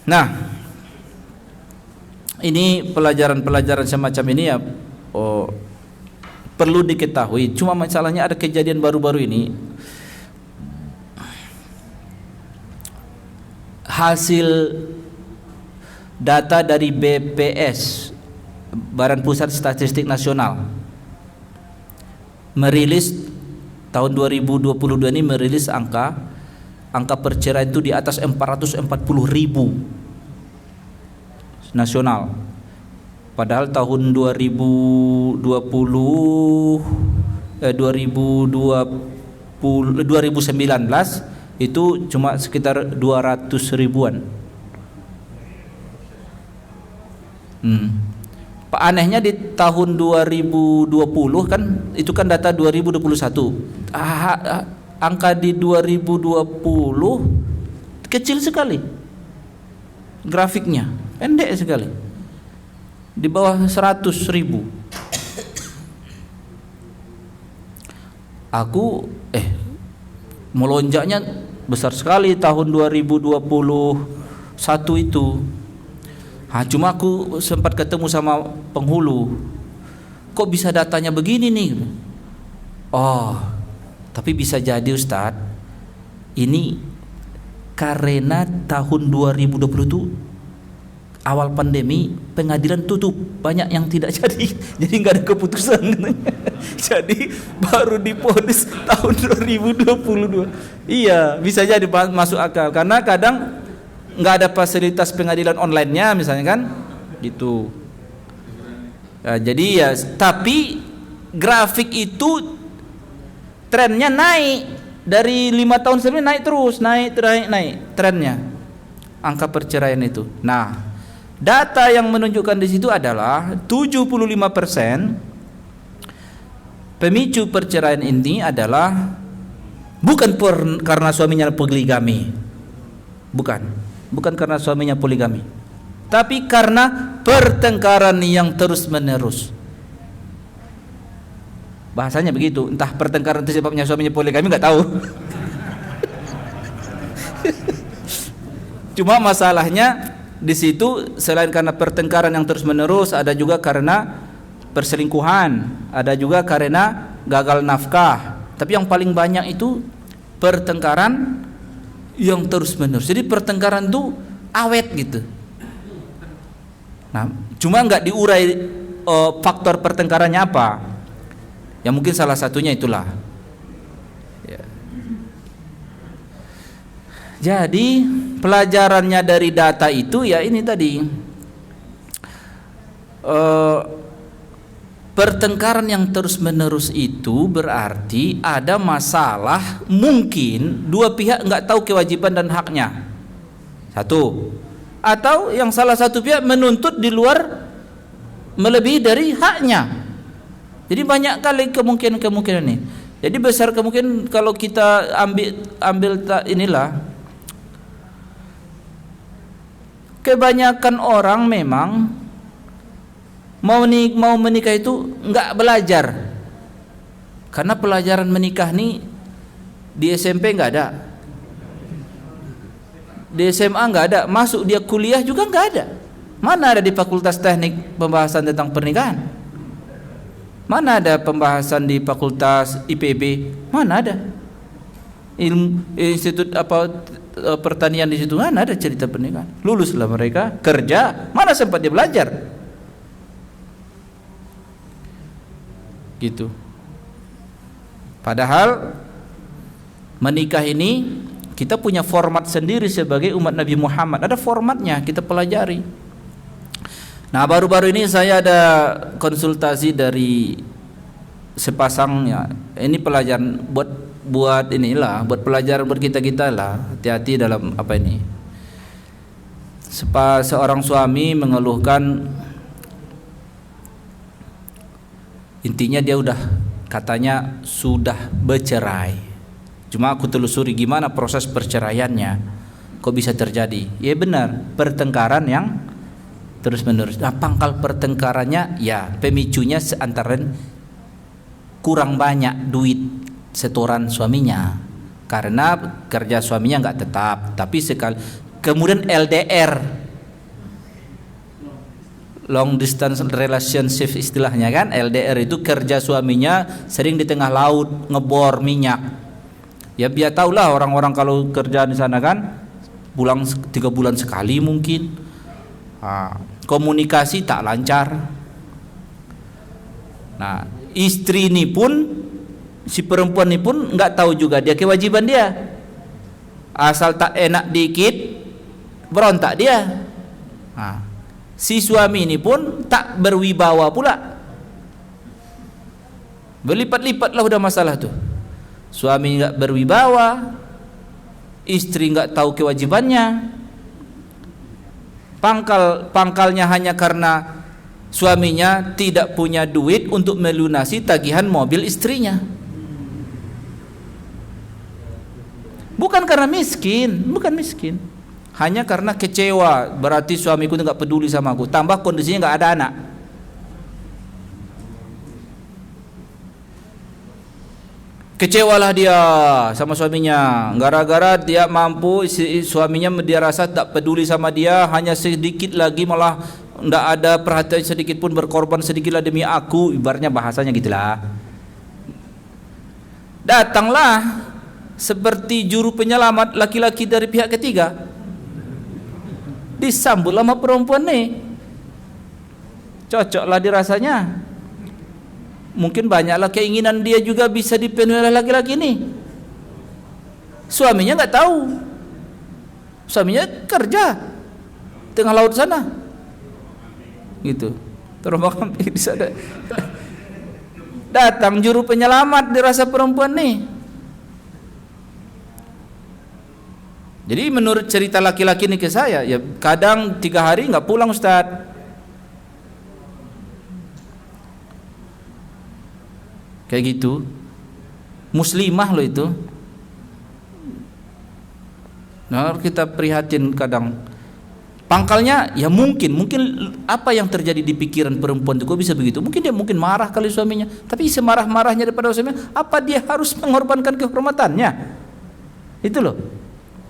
Nah, ini pelajaran-pelajaran semacam ini ya perlu diketahui. Cuma masalahnya ada kejadian baru-baru ini. Hasil data dari BPS, Badan Pusat Statistik Nasional, merilis tahun 2022 ini merilis angka perceraian itu di atas 440.000 nasional. Padahal tahun 2019 itu cuma sekitar 200 ribuan. Anehnya di tahun 2020 kan, itu kan data 2021. Angka di 2020 kecil sekali. Grafiknya pendek sekali. Di bawah 100 ribu. Aku melonjaknya besar sekali tahun 2021 itu. Cuma aku sempat ketemu sama penghulu. Kok bisa datanya begini nih? Tapi bisa jadi Ustadz, ini karena tahun 2020 itu awal pandemi, pengadilan tutup, banyak yang tidak jadi nggak ada keputusan. Jadi baru diponis tahun 2022. Iya, bisa jadi masuk akal, karena kadang nggak ada fasilitas pengadilan online-nya misalnya kan, gitu. Jadi ya, tapi grafik itu trennya naik dari 5 tahun sebelumnya, naik terus, naik trennya angka perceraian itu. Nah, data yang menunjukkan di situ adalah 75% pemicu perceraian ini adalah bukan karena suaminya poligami, bukan karena suaminya poligami, tapi karena pertengkaran yang terus menerus. Bahasanya begitu, entah pertengkaran itu sebabnya suaminya poligami, nggak tahu. Cuma masalahnya di situ selain karena pertengkaran yang terus menerus, ada juga karena perselingkuhan, ada juga karena gagal nafkah. Tapi yang paling banyak itu pertengkaran yang terus menerus. Jadi pertengkaran itu awet gitu. Nah, cuma nggak diurai faktor pertengkarannya apa. Ya mungkin salah satunya itulah. Ya. Jadi pelajarannya dari data itu ya ini tadi, pertengkaran yang terus menerus itu berarti ada masalah, mungkin dua pihak nggak tahu kewajiban dan haknya, satu, atau yang salah satu pihak menuntut di luar melebihi dari haknya. Jadi banyak kali kemungkinan ini. Jadi besar kemungkinan kalau kita ambil inilah, kebanyakan orang memang mau menikah itu nggak belajar, karena pelajaran menikah nih di SMP nggak ada, di SMA nggak ada, masuk dia kuliah juga nggak ada. Mana ada di Fakultas Teknik pembahasan tentang pernikahan? Mana ada pembahasan di Fakultas IPB? Mana ada institut pertanian di situ? Mana ada cerita pernikahan? Luluslah mereka kerja, mana sempat dia belajar? Gitu. Padahal menikah ini Kita punya format sendiri sebagai umat Nabi Muhammad. Ada formatnya, kita pelajari. Nah, baru-baru ini saya ada konsultasi dari sepasang ya. Ini pelajaran buat inilah, buat pelajaran buat kita-kita lah. Hati-hati dalam apa ini. Seorang suami mengeluhkan, intinya dia katanya sudah bercerai. Cuma aku telusuri gimana proses perceraiannya, kok bisa terjadi. Ya benar, pertengkaran yang terus menerus. Nah, pangkal pertengkarannya ya pemicunya antara kurang banyak duit setoran suaminya, karena kerja suaminya nggak tetap, tapi sekali kemudian LDR, long distance relationship istilahnya kan. LDR itu kerja suaminya sering di tengah laut ngebor minyak. Ya biar tahulah orang-orang kalau kerja di sana kan pulang 3 bulan sekali mungkin. Komunikasi tak lancar. Nah, istri ini pun, si perempuan ini pun nggak tahu juga dia kewajiban dia. Asal tak enak dikit berontak dia. Si suami ini pun tak berwibawa pula. Berlipat-lipatlah udah masalah tuh. Suami nggak berwibawa, istri nggak tahu kewajibannya. Pangkalnya hanya karena suaminya tidak punya duit untuk melunasi tagihan mobil istrinya. Bukan karena miskin, bukan miskin. Hanya karena kecewa, berarti suamiku nggak peduli sama aku. Tambah kondisinya nggak ada anak. Kecewalah dia sama suaminya, gara-gara dia mampu, suaminya dia rasa tak peduli sama dia, hanya sedikit lagi malah ndak ada perhatian sedikit pun, berkorban sedikitlah demi aku, ibaratnya bahasanya gitulah. Datanglah seperti juru penyelamat laki-laki dari pihak ketiga, disambut sama perempuan nih, cocoklah dirasanya. Mungkin banyaklah keinginan dia juga bisa dipenuhi oleh laki-laki ini. Suaminya nggak tahu, suaminya kerja tengah laut sana, gitu. Terombang ambing di sana. Datang juru penyelamat dirasa perempuan nih. Jadi menurut cerita laki-laki ini ke saya, ya kadang 3 hari nggak pulang Ustadz. Kayak gitu. Muslimah loh itu. Nah, kita prihatin kadang. Pangkalnya ya mungkin apa yang terjadi di pikiran perempuan itu kok bisa begitu? Mungkin dia marah kali suaminya, tapi semarah-marahnya daripada suaminya, apa dia harus mengorbankan kehormatannya? Itu loh.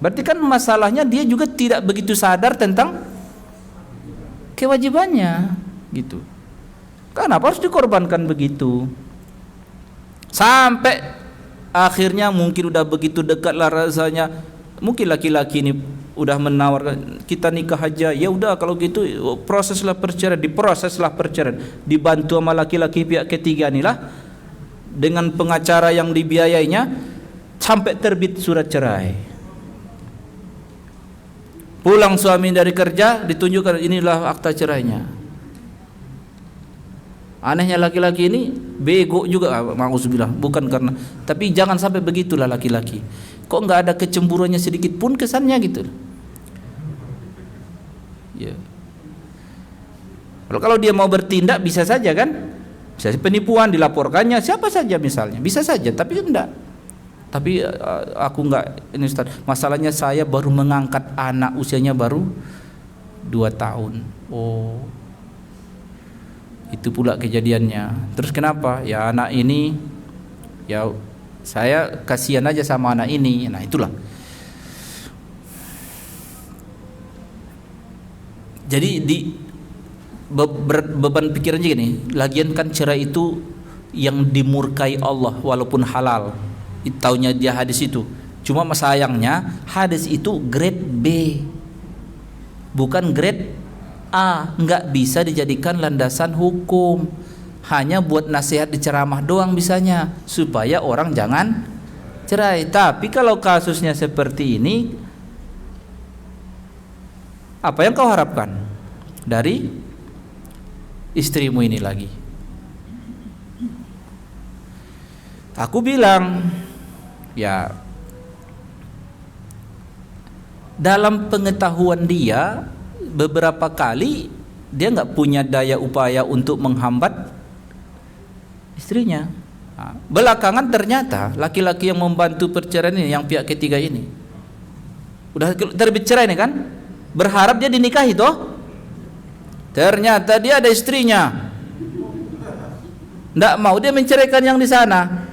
Berarti kan masalahnya dia juga tidak begitu sadar tentang kewajibannya, gitu. Kenapa harus dikorbankan begitu? Sampai akhirnya mungkin udah begitu dekatlah rasanya, mungkin laki-laki ini udah menawarkan kita nikah aja. Ya udah kalau gitu diproseslah perceraian, dibantu sama laki-laki pihak ketiga inilah dengan pengacara yang dibiayainya sampai terbit surat cerai. Pulang suami dari kerja ditunjukkan inilah akta cerainya. Anehnya laki-laki ini bego juga, mauzubillah, bukan karena, tapi jangan sampai begitulah laki-laki. Kok nggak ada kecemburuannya sedikit pun kesannya gitu. Ya. Kalau dia mau bertindak bisa saja kan, bisa penipuan dilaporkannya siapa saja misalnya, bisa saja, tapi enggak. Tapi aku enggak, ini Ustaz, masalahnya saya baru mengangkat anak usianya baru 2 tahun. Oh. Itu pula kejadiannya. Terus kenapa? Ya anak ini, ya saya kasihan aja sama anak ini. Nah itulah. Jadi beban pikirannya gini, lagian kan cerai itu yang dimurkai Allah walaupun halal. Taunya dia hadis itu. Cuma sayangnya hadis itu grade B, bukan grade A, nggak bisa dijadikan landasan hukum, hanya buat nasihat di ceramah doang bisanya, supaya orang jangan cerai. Tapi kalau kasusnya seperti ini, apa yang kau harapkan dari istrimu ini lagi? Aku bilang, ya dalam pengetahuan dia, beberapa kali dia nggak punya daya upaya untuk menghambat istrinya. Belakangan ternyata laki-laki yang membantu perceraian ini, yang pihak ketiga ini, udah terbit cerai nih kan, berharap dia dinikahi toh, ternyata dia ada istrinya, nggak mau dia menceraikan yang di sana,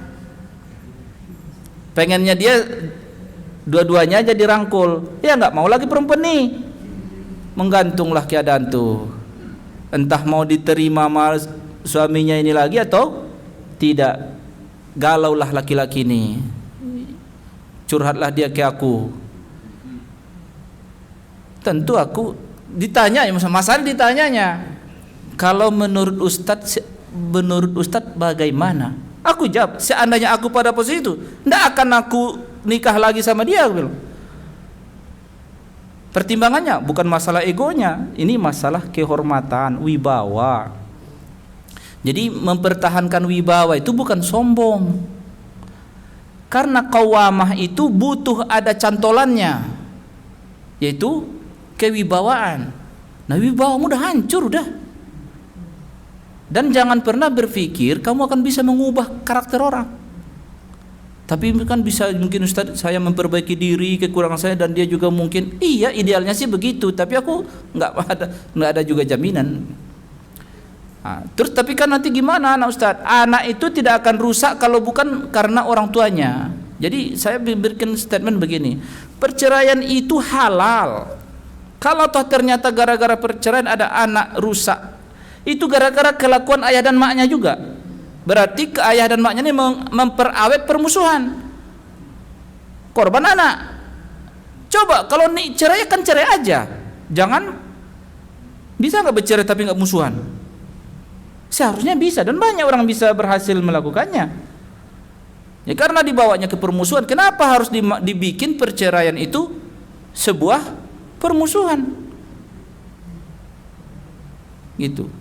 pengennya dia dua-duanya aja dirangkul, ya nggak mau lagi perempuan nih, menggantunglah keadaan tuh, entah mau diterima sama suaminya ini lagi atau tidak. Galaulah laki-laki ini, curhatlah dia ke aku. Tentu aku ditanya, masalah ditanyanya, kalau menurut Ustadz bagaimana? Aku jawab, seandainya aku pada posisi itu, tidak akan aku nikah lagi sama dia. Aku bilang, pertimbangannya bukan masalah egonya, ini masalah kehormatan, wibawa. Jadi mempertahankan wibawa itu bukan sombong, karena qawamah itu butuh ada cantolannya, yaitu kewibawaan. Nah, wibawamu udah hancur udah. Dan jangan pernah berpikir kamu akan bisa mengubah karakter orang. Tapi kan bisa, mungkin Ustaz saya memperbaiki diri, kekurangan saya, dan dia juga mungkin, iya idealnya sih begitu, tapi aku nggak ada juga jaminan. Terus tapi kan nanti gimana anak Ustaz? Anak itu tidak akan rusak kalau bukan karena orang tuanya. Jadi saya berikan statement begini, perceraian itu halal. Kalau toh ternyata gara-gara perceraian ada anak rusak, itu gara-gara kelakuan ayah dan maknya juga. Berarti ke ayah dan maknya ini memperawet permusuhan. Korban anak. Coba kalau nih cerai kan cerai aja. Jangan, bisa nggak bercerai tapi nggak musuhan? Seharusnya bisa, dan banyak orang bisa berhasil melakukannya. Ya karena dibawanya ke permusuhan. Kenapa harus dibikin perceraian itu sebuah permusuhan? Gitu.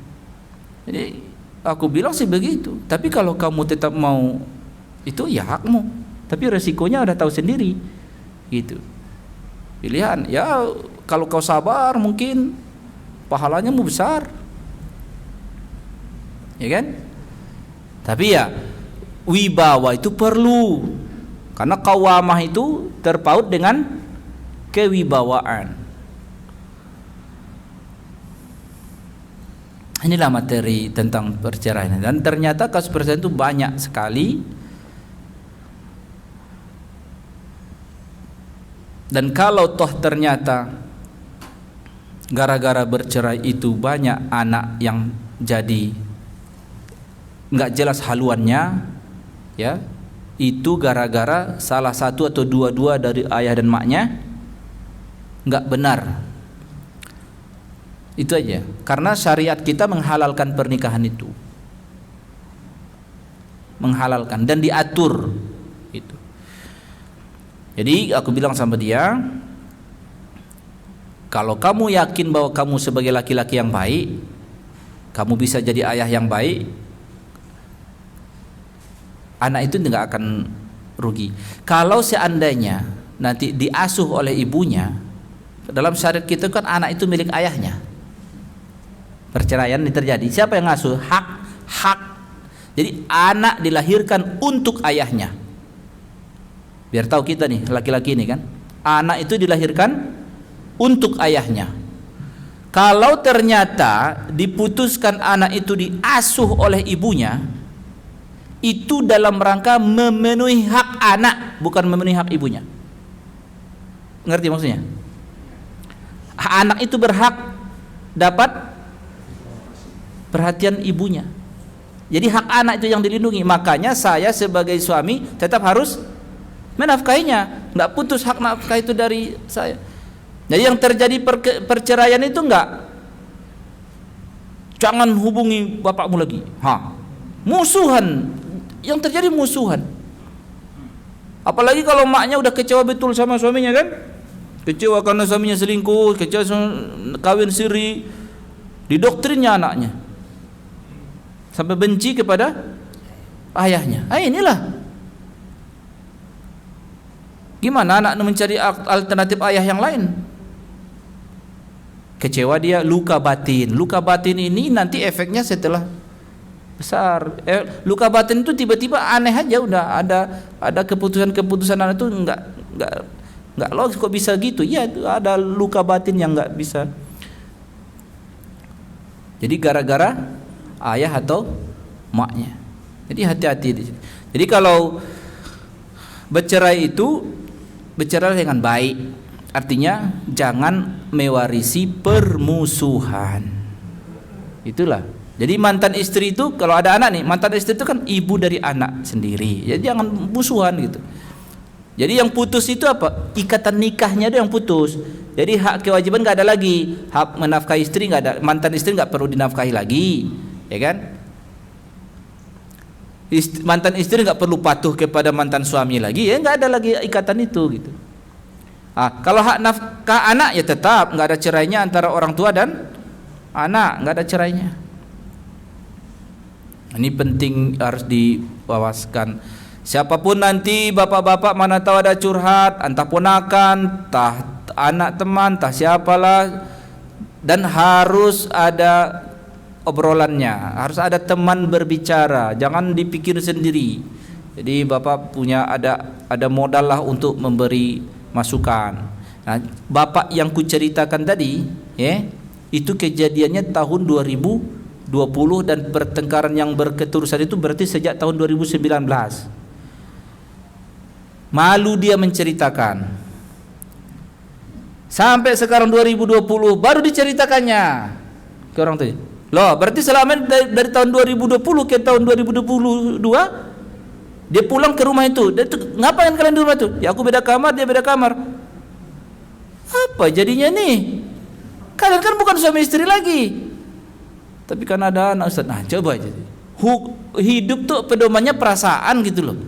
Jadi aku bilang sih begitu. Tapi kalau kamu tetap mau, itu ya hakmu. Tapi resikonya udah tahu sendiri. Gitu. Pilihan. Ya kalau kau sabar mungkin pahalanya mu besar. Ya kan? Tapi ya wibawa itu perlu, karena qawamah itu terpaut dengan kewibawaan. Inilah materi tentang perceraian, dan ternyata kasus perceraian itu banyak sekali. Dan kalau toh ternyata gara-gara bercerai itu banyak anak yang jadi nggak jelas haluannya, ya itu gara-gara salah satu atau dua-dua dari ayah dan maknya nggak benar. Itu aja, karena syariat kita menghalalkan pernikahan itu, menghalalkan dan diatur itu. Jadi aku bilang sama dia, kalau kamu yakin bahwa kamu sebagai laki-laki yang baik, kamu bisa jadi ayah yang baik, anak itu tidak akan rugi. Kalau seandainya nanti diasuh oleh ibunya, dalam syariat kita kan anak itu milik ayahnya. Perceraian ini terjadi, siapa yang ngasuh? Hak. Jadi anak dilahirkan untuk ayahnya. Biar tahu kita nih laki-laki ini kan, anak itu dilahirkan untuk ayahnya. Kalau ternyata diputuskan anak itu diasuh oleh ibunya, itu dalam rangka memenuhi hak anak, bukan memenuhi hak ibunya. Ngerti maksudnya? Anak itu berhak dapat perhatian ibunya. Jadi hak anak itu yang dilindungi. Makanya saya sebagai suami tetap harus menafkahinya. Nggak putus hak nafkah itu dari saya. Jadi yang terjadi perceraian itu enggak, jangan hubungi bapakmu lagi. Musuhan. Yang terjadi musuhan. Apalagi kalau maknya udah kecewa betul sama suaminya kan? Kecewa karena suaminya selingkuh, kecewa kawin siri, didoktrinnya anaknya sampai benci kepada ayahnya. Inilah gimana anak mencari alternatif ayah yang lain. Kecewa dia, luka batin. Luka batin ini nanti efeknya setelah besar. Luka batin itu tiba-tiba aneh aja, udah ada keputusan anak itu enggak logis, kok bisa gitu. Ya, ada luka batin yang enggak bisa. Jadi gara-gara ayah atau maknya. Jadi hati-hati di sini. Jadi kalau bercerai itu bercerai dengan baik. Artinya jangan mewarisi permusuhan. Itulah. Jadi mantan istri itu kalau ada anak nih, mantan istri itu kan ibu dari anak sendiri. Jadi jangan musuhan gitu. Jadi yang putus itu apa? Ikatan nikahnya itu yang putus. Jadi hak kewajiban nggak ada lagi. Hak menafkahi istri nggak ada. Mantan istri nggak perlu dinafkahi lagi, ya kan? Mantan istri nggak perlu patuh kepada mantan suami lagi, ya nggak ada lagi ikatan itu gitu. Kalau hak nafkah anak ya tetap nggak ada cerainya antara orang tua dan anak, nggak ada cerainya. Ini penting, harus diwaskan. Siapapun nanti bapak-bapak mana tahu ada curhat, entah ponakan, entah anak teman, entah siapalah, dan harus ada obrolannya, harus ada teman berbicara, jangan dipikir sendiri. Jadi bapak punya ada modal lah untuk memberi masukan. Nah, bapak yang kuceritakan tadi, ya, itu kejadiannya tahun 2020 dan pertengkaran yang berketerusan itu berarti sejak tahun 2019. Malu dia menceritakan. Sampai sekarang 2020 baru diceritakannya ke orang tuanya. Loh, berarti selama dari tahun 2020 ke tahun 2022 dia pulang ke rumah itu. Ngapain kalian di rumah itu? Ya aku beda kamar, dia beda kamar. Apa jadinya nih? Kalian kan bukan suami istri lagi. Tapi kan ada anak, Ustaz. Nah, coba aja. Hidup tuh pedomannya perasaan gitu loh.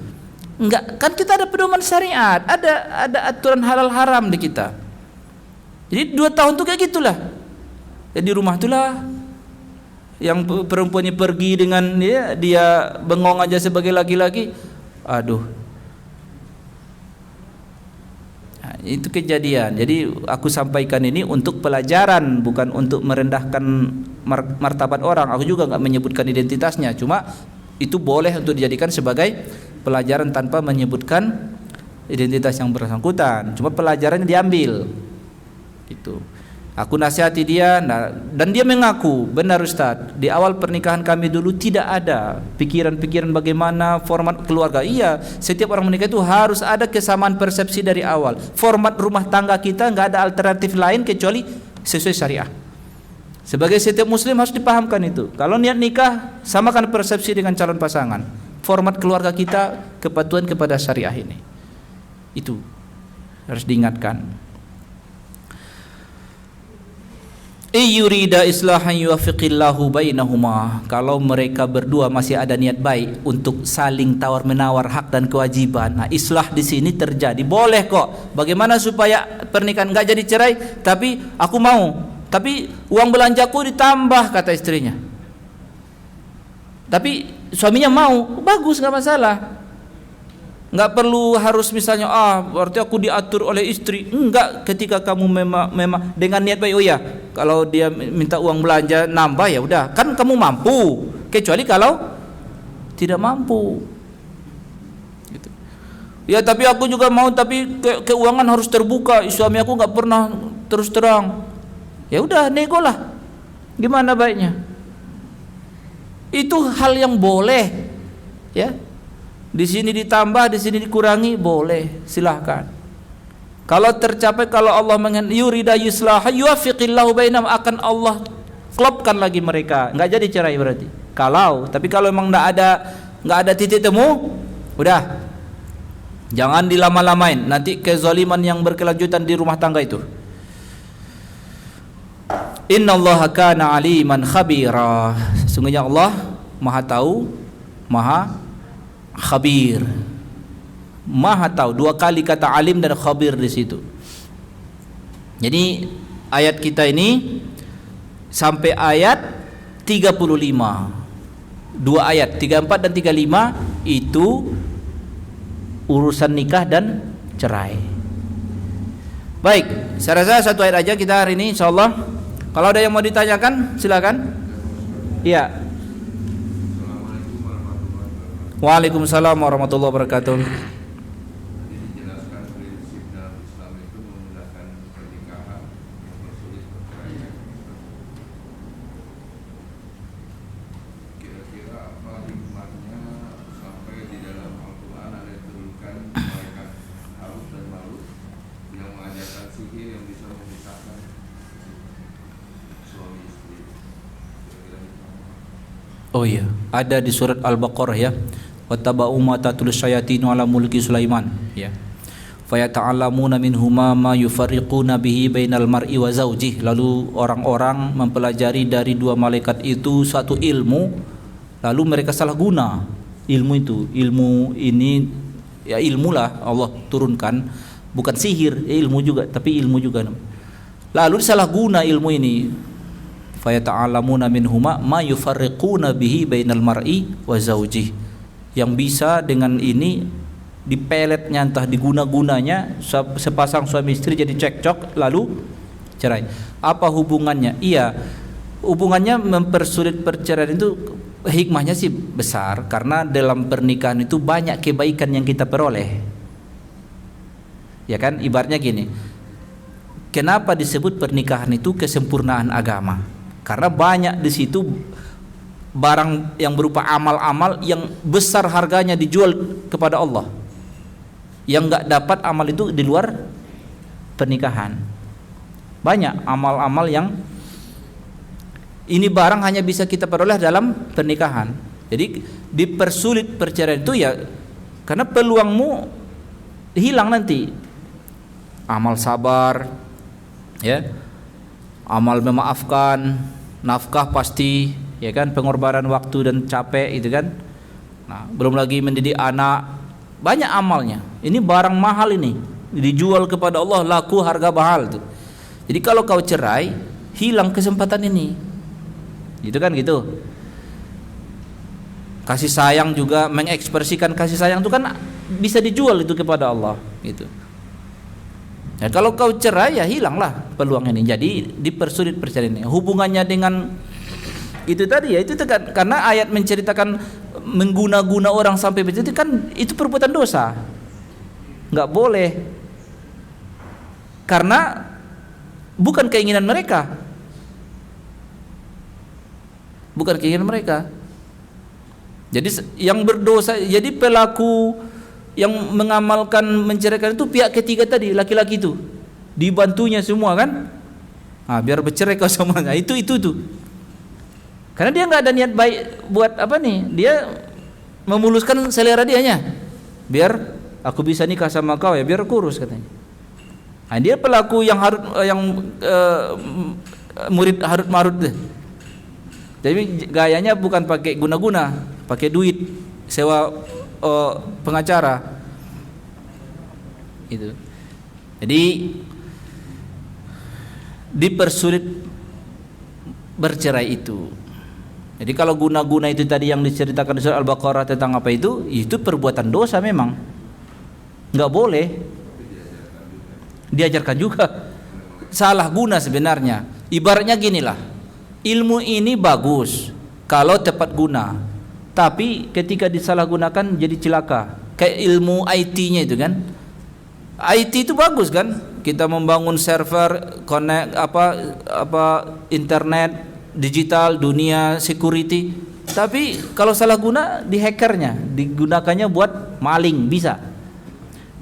Enggak, kan kita ada pedoman syariat, ada aturan halal haram di kita. Jadi 2 tahun tuh kayak gitulah. Jadi rumah itulah yang perempuannya pergi dengan dia bengong aja sebagai laki-laki. Aduh, nah, itu kejadian. Jadi aku sampaikan ini untuk pelajaran, bukan untuk merendahkan martabat orang. Aku juga nggak menyebutkan identitasnya, cuma itu boleh untuk dijadikan sebagai pelajaran tanpa menyebutkan identitas yang bersangkutan. Cuma pelajarannya diambil. Itu. Aku nasihati dia, dan dia mengaku, benar Ustaz, di awal pernikahan kami dulu tidak ada pikiran-pikiran bagaimana format keluarga. Iya, setiap orang menikah itu harus ada kesamaan persepsi dari awal. Format rumah tangga kita nggak ada alternatif lain kecuali sesuai syariah. Sebagai setiap muslim harus dipahamkan itu. Kalau niat nikah, samakan persepsi dengan calon pasangan. Format keluarga kita kepatuhan kepada syariah ini. Itu harus diingatkan. Yurida islahan yuwaffiqillahu bainahuma. Kalau mereka berdua masih ada niat baik untuk saling tawar menawar hak dan kewajiban, nah islah di sini terjadi, boleh kok. Bagaimana supaya pernikahan enggak jadi cerai? Tapi aku mau, tapi uang belanjaku ditambah, kata istrinya. Tapi suaminya mau, bagus, enggak masalah. Enggak perlu harus misalnya berarti aku diatur oleh istri. Enggak, ketika kamu memang dengan niat baik. Oh ya, kalau dia minta uang belanja nambah ya udah, kan kamu mampu. Kecuali kalau tidak mampu. Gitu. Ya tapi aku juga mau, tapi keuangan harus terbuka. Suami aku enggak pernah terus terang. Ya udah, nego lah. Gimana baiknya? Itu hal yang boleh, ya. Di sini ditambah, di sini dikurangi, boleh, silahkan. Kalau tercapai, kalau Allah yurida yuslaha yuwaffiqillahu bainahum, akan Allah klopkan lagi mereka, nggak jadi cerai berarti. Tapi kalau memang nggak ada titik temu, udah, jangan dilama-lamain. Nanti kezaliman yang berkelanjutan di rumah tangga itu. Innallaha kana aliman khabira. Sesungguhnya Allah Maha tahu, Maha khabir. Maha tahu. Dua kali kata alim dan khabir di situ. Jadi ayat kita ini sampai ayat 35. Dua ayat 34 dan 35 itu urusan nikah dan cerai. Baik, saya rasa satu ayat aja kita hari ini insyaallah. Kalau ada yang mau ditanyakan silakan. Iya. Waalaikumsalam warahmatullahi wabarakatuh. Oh iya, ada di surat Al-Baqarah ya. Wattaba'u ma tatlus syayatinu ala mulki Sulaiman ya. Fayata'allamuna minhuma ma yufarriquna bihi bainal mar'i wa zaujih. Lalu orang-orang mempelajari dari dua malaikat itu satu ilmu, lalu mereka salah guna ilmu itu. Ilmu ini ya ilmulah Allah turunkan, bukan sihir, ya ilmu juga, tapi ilmu juga. Lalu salah guna ilmu ini. Fayata'allamuna minhuma ma yufarriquna bihi bainal mar'i wa zaujih. Yang bisa dengan ini dipeletnya entah diguna-gunanya sepasang suami istri jadi cekcok lalu cerai. Apa hubungannya? Iya, hubungannya mempersulit perceraian itu hikmahnya sih besar karena dalam pernikahan itu banyak kebaikan yang kita peroleh. Ya kan, ibaratnya gini. Kenapa disebut pernikahan itu kesempurnaan agama? Karena banyak di situ barang yang berupa amal-amal yang besar harganya dijual kepada Allah. Yang enggak dapat amal itu di luar pernikahan. Banyak amal-amal yang ini barang hanya bisa kita peroleh dalam pernikahan. Jadi dipersulit perceraian itu ya karena peluangmu hilang nanti. Amal sabar, ya, amal memaafkan, nafkah pasti, ya kan, pengorbanan waktu dan capek itu kan. Nah, belum lagi mendidik anak, banyak amalnya. Ini barang mahal ini, dijual kepada Allah laku harga mahal tuh. Jadi kalau kau cerai, hilang kesempatan ini. Gitu kan gitu. Kasih sayang juga, mengekspresikan kasih sayang itu kan bisa dijual itu kepada Allah gitu. Dan kalau kau cerai ya hilanglah peluang ini. Jadi dipersulit perceraian ini. Hubungannya dengan itu tadi ya itu kan karena ayat menceritakan mengguna-guna orang sampai begitu kan itu perbuatan dosa. Enggak boleh. Karena bukan keinginan mereka. Bukan keinginan mereka. Jadi yang berdosa, jadi pelaku yang mengamalkan menceraikan itu pihak ketiga tadi, laki-laki itu dibantunya semua kan, biar bercerai kau semuanya. Itu tuh karena dia nggak ada niat baik buat apa nih, dia memuluskan selera dianya biar aku bisa nikah sama kau ya biar kurus katanya. Dia pelaku yang murid Harut Marut deh. Jadi gayanya bukan pakai guna-guna, pakai duit sewa pengacara itu. Jadi dipersulit bercerai itu. Jadi kalau guna-guna itu tadi yang diceritakan di surah Al-Baqarah tentang apa itu perbuatan dosa memang. Enggak boleh. Diajarkan juga. Salah guna sebenarnya. Ibaratnya ginilah. Ilmu ini bagus kalau tepat guna. Tapi ketika disalahgunakan jadi celaka. Kayak ilmu IT-nya itu kan. IT itu bagus kan? Kita membangun server, connect internet, digital, dunia security. Tapi kalau salah guna di hackernya, digunakannya buat maling bisa.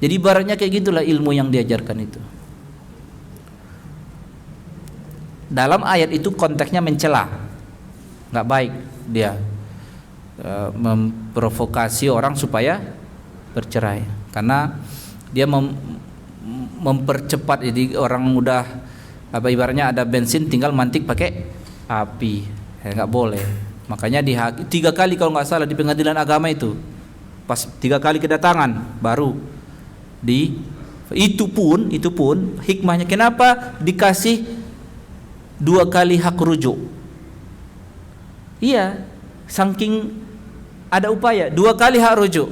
Jadi ibaratnya kayak gitulah ilmu yang diajarkan itu. Dalam ayat itu konteksnya mencela. Enggak baik dia. Memprovokasi orang supaya bercerai karena dia mempercepat. Jadi orang udah ibaratnya ada bensin tinggal mantik pakai api, nggak boleh. Makanya 3 kali kalau nggak salah di pengadilan agama itu pas 3 kali kedatangan baru Itu pun hikmahnya kenapa dikasih 2 kali hak rujuk. Iya, saking ada upaya 2 kali hak rujuk.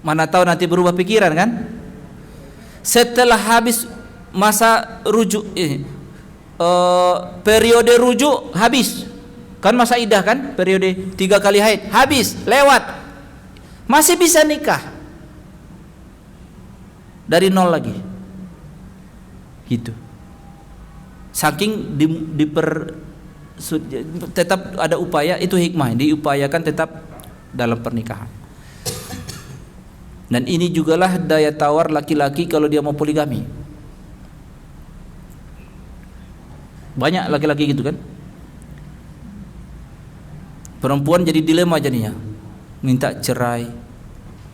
Mana tahu nanti berubah pikiran kan? Setelah habis masa rujuk periode rujuk habis. Kan masa iddah kan? Periode 3 kali haid habis, lewat. Masih bisa nikah. Dari nol lagi. Gitu. Saking tetap ada upaya, itu hikmah, diupayakan tetap dalam pernikahan. Dan ini jugalah daya tawar laki-laki kalau dia mau poligami. Banyak laki-laki gitu kan. Perempuan jadi dilema jadinya, minta cerai.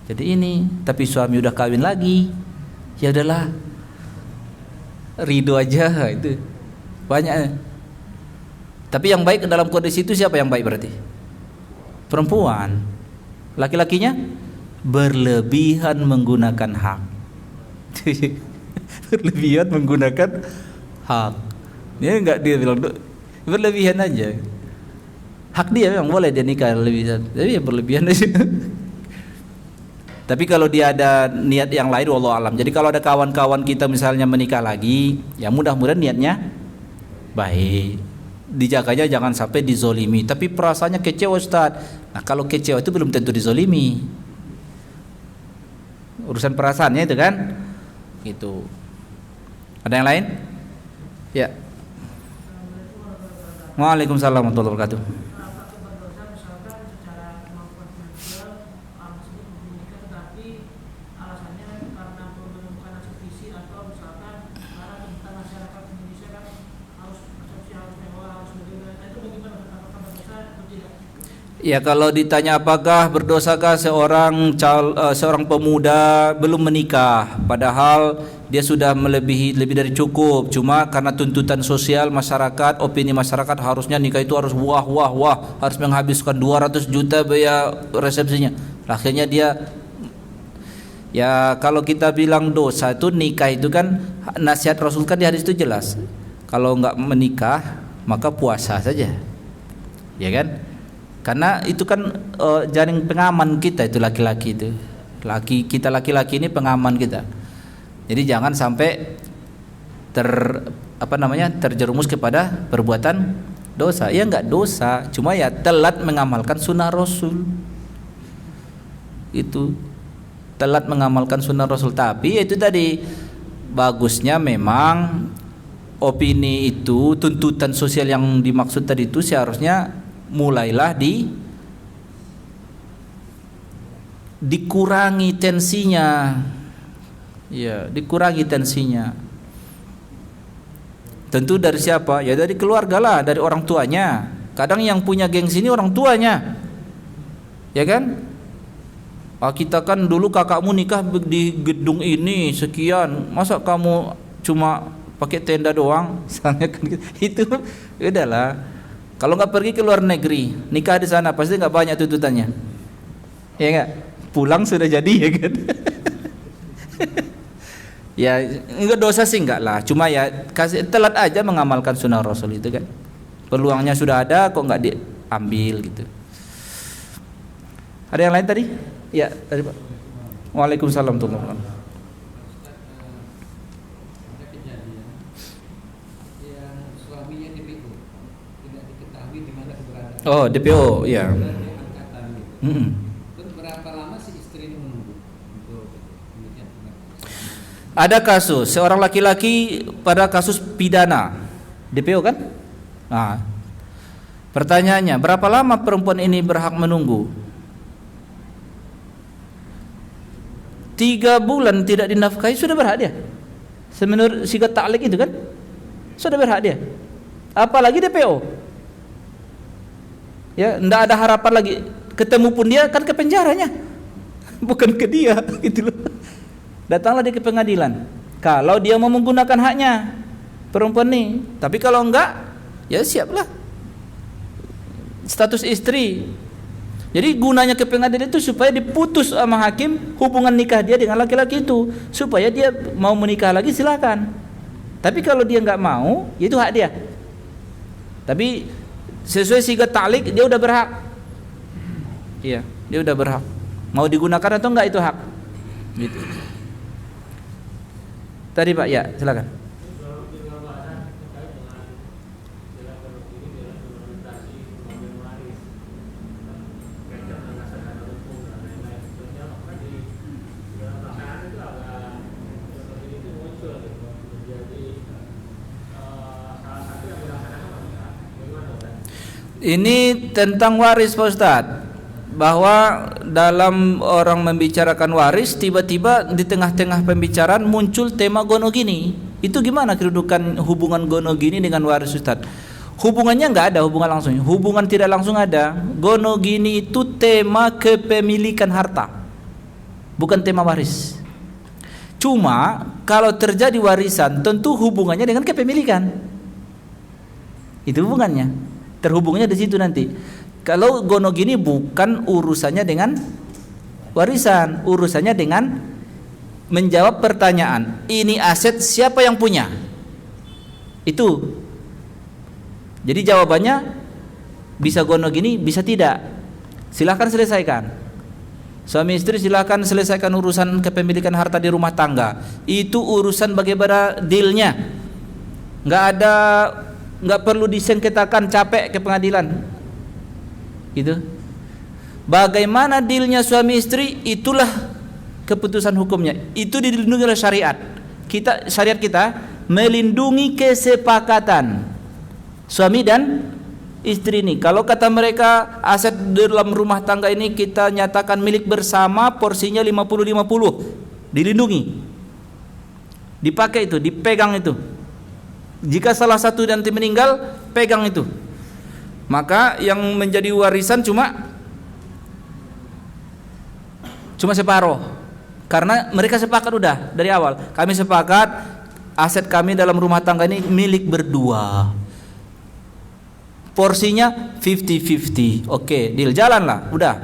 Jadi ini, tapi suami udah kawin lagi, ya udahlah, ridho aja itu. Banyak. Tapi yang baik dalam kondisi itu siapa yang baik berarti? Perempuan. Laki-lakinya berlebihan menggunakan hak. Berlebihan menggunakan hak. Dia enggak, dia bilang berlebihan aja. Hak dia memang boleh dia nikah lebihan, tapi ya berlebihan aja. Tapi kalau dia ada niat yang lain, wallahu alam. Jadi kalau ada kawan-kawan kita misalnya menikah lagi, ya mudah-mudahan niatnya baik. Dijaganya jangan sampai dizolimi. Tapi perasaannya kecewa Ustaz. Nah kalau kecewa itu belum tentu dizolimi. Urusan perasaannya itu kan, gitu. Ada yang lain? Ya. Waalaikumsalam warahmatullahi wabarakatuh. Ya kalau ditanya apakah berdosakah seorang pemuda belum menikah padahal dia sudah lebih dari cukup, cuma karena tuntutan sosial masyarakat, opini masyarakat harusnya nikah itu harus wah harus menghabiskan 200 juta biaya resepsinya. Akhirnya dia, ya kalau kita bilang dosa itu nikah itu kan nasihat Rasul kan di hadis itu jelas. Kalau enggak menikah maka puasa saja. Ya kan? Karena itu kan jaring pengaman kita itu laki-laki itu. Laki-laki ini pengaman kita. Jadi jangan sampai terjerumus kepada perbuatan dosa. Ya enggak dosa, cuma ya telat mengamalkan sunnah Rasul. Itu telat mengamalkan sunnah Rasul. Tapi itu tadi bagusnya memang opini itu, tuntutan sosial yang dimaksud tadi itu seharusnya mulailah dikurangi tensinya. Ya, dikurangi tensinya. Tentu dari siapa? Ya dari keluarga lah, dari orang tuanya. Kadang yang punya gengsi ini orang tuanya. Ya kan? Kita kan dulu kakakmu nikah di gedung ini sekian, masa kamu cuma pakai tenda doang? Misalnya kan itu udahlah. Kalau nggak pergi ke luar negeri, nikah di sana pasti nggak banyak tuntutannya, ya nggak? Pulang sudah jadi ya kan? Ya nggak dosa sih nggak lah, cuma ya telat aja mengamalkan sunnah Rasul itu kan. Peluangnya sudah ada, kok nggak diambil gitu. Ada yang lain tadi? Ya tadi Pak. Waalaikumsalam warahmatullahi wabarakatuh. Oh, DPO, ya. Berapa lama si istri menunggu untuk ada kasus seorang laki-laki pada kasus pidana DPO kan? Nah, pertanyaannya berapa lama perempuan ini berhak menunggu? 3 bulan tidak dinafkahi sudah berhak dia. Semenurut sigat ta'liq itu kan? Sudah berhak dia. Apalagi DPO. Ya, enggak ada harapan lagi. Ketemu pun dia kan ke penjaranya. Bukan ke dia gitu loh. Datanglah dia ke pengadilan. Kalau dia mau menggunakan haknya perempuan nih. Tapi kalau enggak, ya siaplah. Status istri. Jadi gunanya ke pengadilan itu supaya diputus sama hakim hubungan nikah dia dengan laki-laki itu, supaya dia mau menikah lagi silakan. Tapi kalau dia nggak mau, itu hak dia. Tapi sesuai sigat ta'liq dia udah berhak. Iya, dia udah berhak. Mau digunakan atau enggak itu hak. Gitu. Tadi Pak, ya, silakan. Ini tentang waris Pak Ustadz, bahwa dalam orang membicarakan waris tiba-tiba di tengah-tengah pembicaraan muncul tema gonogini. Itu gimana kedudukan hubungan gonogini dengan waris Ustadz? Hubungannya nggak ada hubungan langsung, hubungan tidak langsung ada. Gonogini itu tema kepemilikan harta, bukan tema waris. Cuma kalau terjadi warisan tentu hubungannya dengan kepemilikan. Itu hubungannya. Terhubungnya di situ nanti. Kalau gonogini bukan urusannya dengan warisan, urusannya dengan menjawab pertanyaan, ini aset siapa yang punya? Itu. Jadi jawabannya bisa gonogini, bisa tidak. Silahkan selesaikan. Suami istri silahkan selesaikan urusan kepemilikan harta di rumah tangga. Itu urusan bagaimana dealnya. Nggak perlu disengketakan, capek ke pengadilan. Gitu. Bagaimana dealnya suami istri, itulah keputusan hukumnya. Itu dilindungi oleh syariat. Syariat kita melindungi kesepakatan suami dan istri ini. Kalau kata mereka aset dalam rumah tangga ini kita nyatakan milik bersama, porsinya 50-50. Dilindungi. Dipakai itu, dipegang itu. Jika salah satu nanti meninggal, pegang itu. Maka yang menjadi warisan cuma separuh. Karena mereka sepakat udah dari awal. Kami sepakat aset kami dalam rumah tangga ini milik berdua. Porsinya 50-50. Oke, deal, jalan lah. Udah.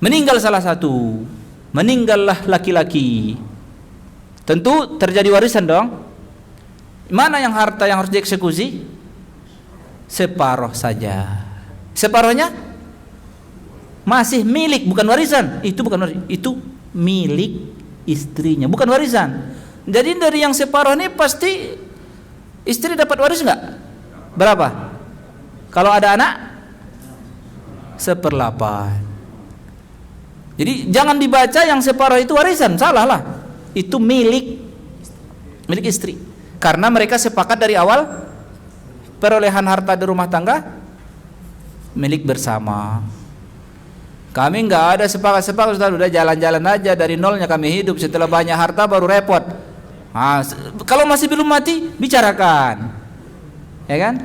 Meninggal salah satu. Meninggallah laki-laki. Tentu terjadi warisan dong. Mana yang harta yang harus dieksekusi? Separuh saja. Separuhnya masih milik, bukan warisan. Itu bukan warisan, itu milik istrinya, bukan warisan. Jadi dari yang separuh ini pasti istri dapat waris enggak? Berapa? Kalau ada anak 1/8. Jadi jangan dibaca yang separuh itu warisan, salah lah. Itu milik istri. Karena mereka sepakat dari awal perolehan harta di rumah tangga milik bersama. Kami nggak ada sepakat udah jalan-jalan aja dari nolnya kami hidup, setelah banyak harta baru repot. Nah, kalau masih belum mati bicarakan, ya kan?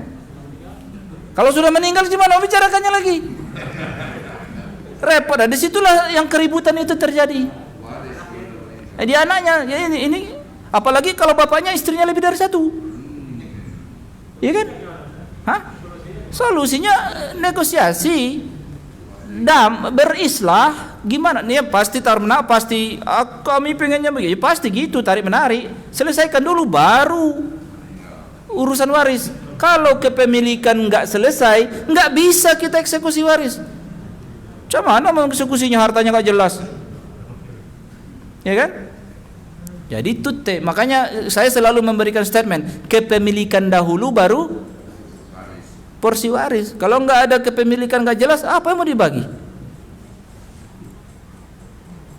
Kalau sudah meninggal gimana bicarakannya lagi? Repot. Dan disitulah yang keributan itu terjadi. Dia anaknya, ya ini apalagi kalau bapaknya istrinya lebih dari satu, ya kan? Solusinya negosiasi, berislah. Gimana? Nih pasti tarik menarik, pasti kami pengennya begini, pasti gitu tarik menarik. Selesaikan dulu baru urusan waris. Kalau kepemilikan nggak selesai, nggak bisa kita eksekusi waris. Cuman mau eksekusinya hartanya nggak jelas, ya kan? Jadi itu makanya saya selalu memberikan statement kepemilikan dahulu baru porsi waris. Kalau nggak ada kepemilikan nggak jelas, apa yang mau dibagi?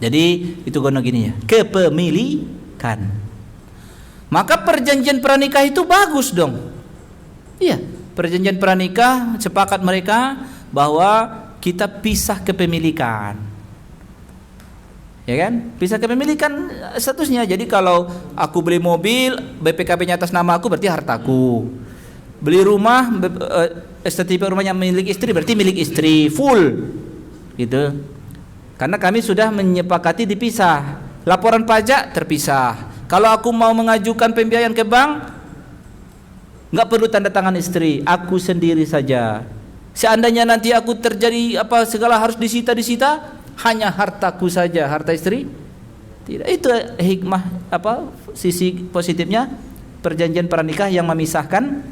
Jadi itu gonogini ya, kepemilikan. Maka perjanjian pranikah itu bagus dong. Iya, perjanjian pranikah sepakat mereka bahwa kita pisah kepemilikan. Ya kan? Pisah kepemilikan statusnya. Jadi kalau aku beli mobil, BPKB-nya atas nama aku berarti hartaku. Beli rumah, STP rumahnya milik istri berarti milik istri full. Gitu. Karena kami sudah menyepakati dipisah. Laporan pajak terpisah. Kalau aku mau mengajukan pembiayaan ke bank, Enggak perlu tanda tangan istri, aku sendiri saja. Seandainya nanti aku terjadi apa segala harus disita, hanya hartaku saja, harta istri tidak. Itu hikmah apa sisi positifnya perjanjian pranikah yang memisahkan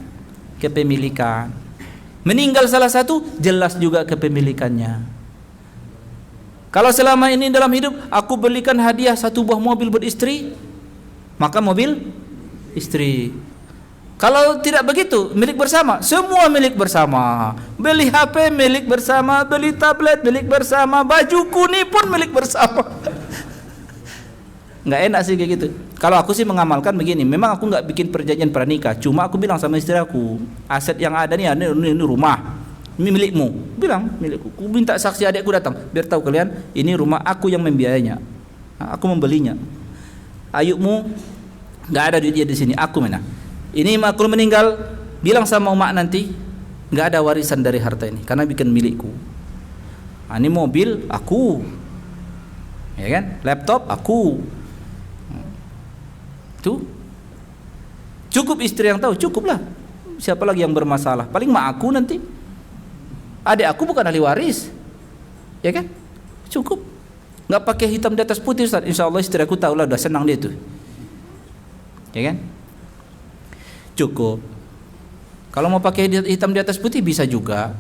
kepemilikan. Meninggal salah satu, jelas juga kepemilikannya. Kalau selama ini dalam hidup aku belikan hadiah satu buah mobil buat istri, maka mobil istri. Kalau tidak begitu, milik bersama, semua milik bersama. Beli HP milik bersama, beli tablet milik bersama, baju kuning pun milik bersama. Nggak enak sih kayak gitu. Kalau aku sih mengamalkan begini, memang aku nggak bikin perjanjian pranikah, cuma aku bilang sama istri aku, aset yang ada nih, ini rumah, ini milikmu. Bilang milikku. Aku minta saksi adikku datang, biar tahu kalian, ini rumah aku yang membiayainya, aku membelinya. Ayukmu nggak ada duit dia di sini, aku mana? Ini makul meninggal, bilang sama mak nanti nggak ada warisan dari harta ini karena bikin milikku. Ini mobil aku, ya kan? Laptop aku. Tuh cukup istri yang tahu, cukuplah. Siapa lagi yang bermasalah? Paling mak aku nanti. Adik aku bukan ahli waris, ya kan? Cukup. Nggak pakai hitam di atas putih, Ustaz. Insya Allah istri aku tahu lah, udah senang dia tuh, ya kan? Cukup. Kalau mau pakai hitam di atas putih bisa juga.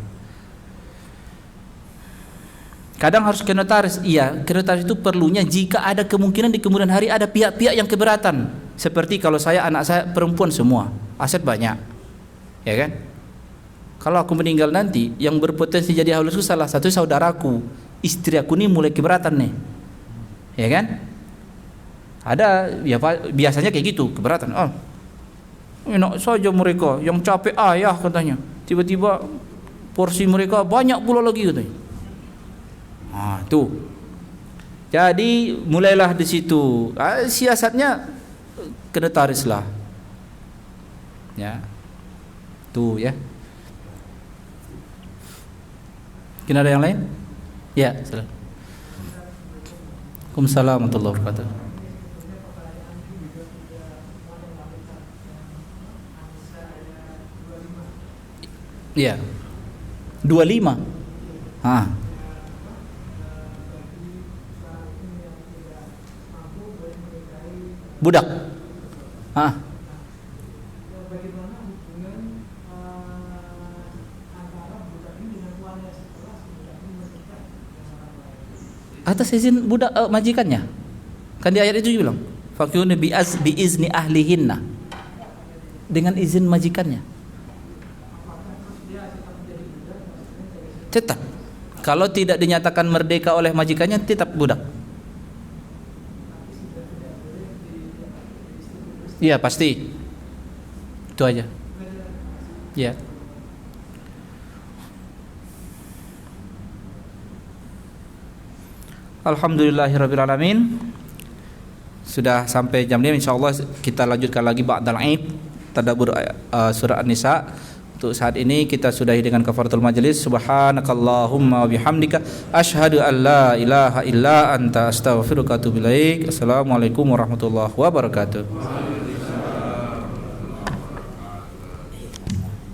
Kadang harus ke notaris. Iya, ke notaris itu perlunya jika ada kemungkinan di kemudian hari ada pihak-pihak yang keberatan. Seperti kalau saya, anak saya perempuan semua, aset banyak, ya kan? Kalau aku meninggal nanti, yang berpotensi jadi halusku salah satu saudaraku, istri aku nih mulai keberatan nih, ya kan? Ada, ya biasanya kayak gitu, keberatan. Oh, enak saja mereka, yang capek ayah katanya, tiba-tiba porsi mereka banyak pula lagi katanya. Tuh. Jadi mulailah di situ. Siasatnya ke notaris lah. Ya. Tuh ya. Kena ada yang lain? Ya, silakan. Waalaikumsalam warahmatullahi wabarakatuh. Iya. 25. Budak. Atas izin budak majikannya. Kan di ayat itu juga bilang, faqiyun bi izni ahlihinna. Dengan izin majikannya. Tetap. Kalau tidak dinyatakan merdeka oleh majikannya, tetap budak. Iya pasti. Itu aja. Ya. Alhamdulillahirrabbilalamin. Sudah sampai jam 5, insyaallah kita lanjutkan lagi ba'dal Aid tadabbur surah An-Nisa. Untuk saat ini kita sudahi dengan kafaratul majlis. Subhanakallahumma wa bihamdika asyhadu an la ilaha illa anta astaghfiruka wa atubu ilaik. Assalamualaikum warahmatullahi wabarakatuh.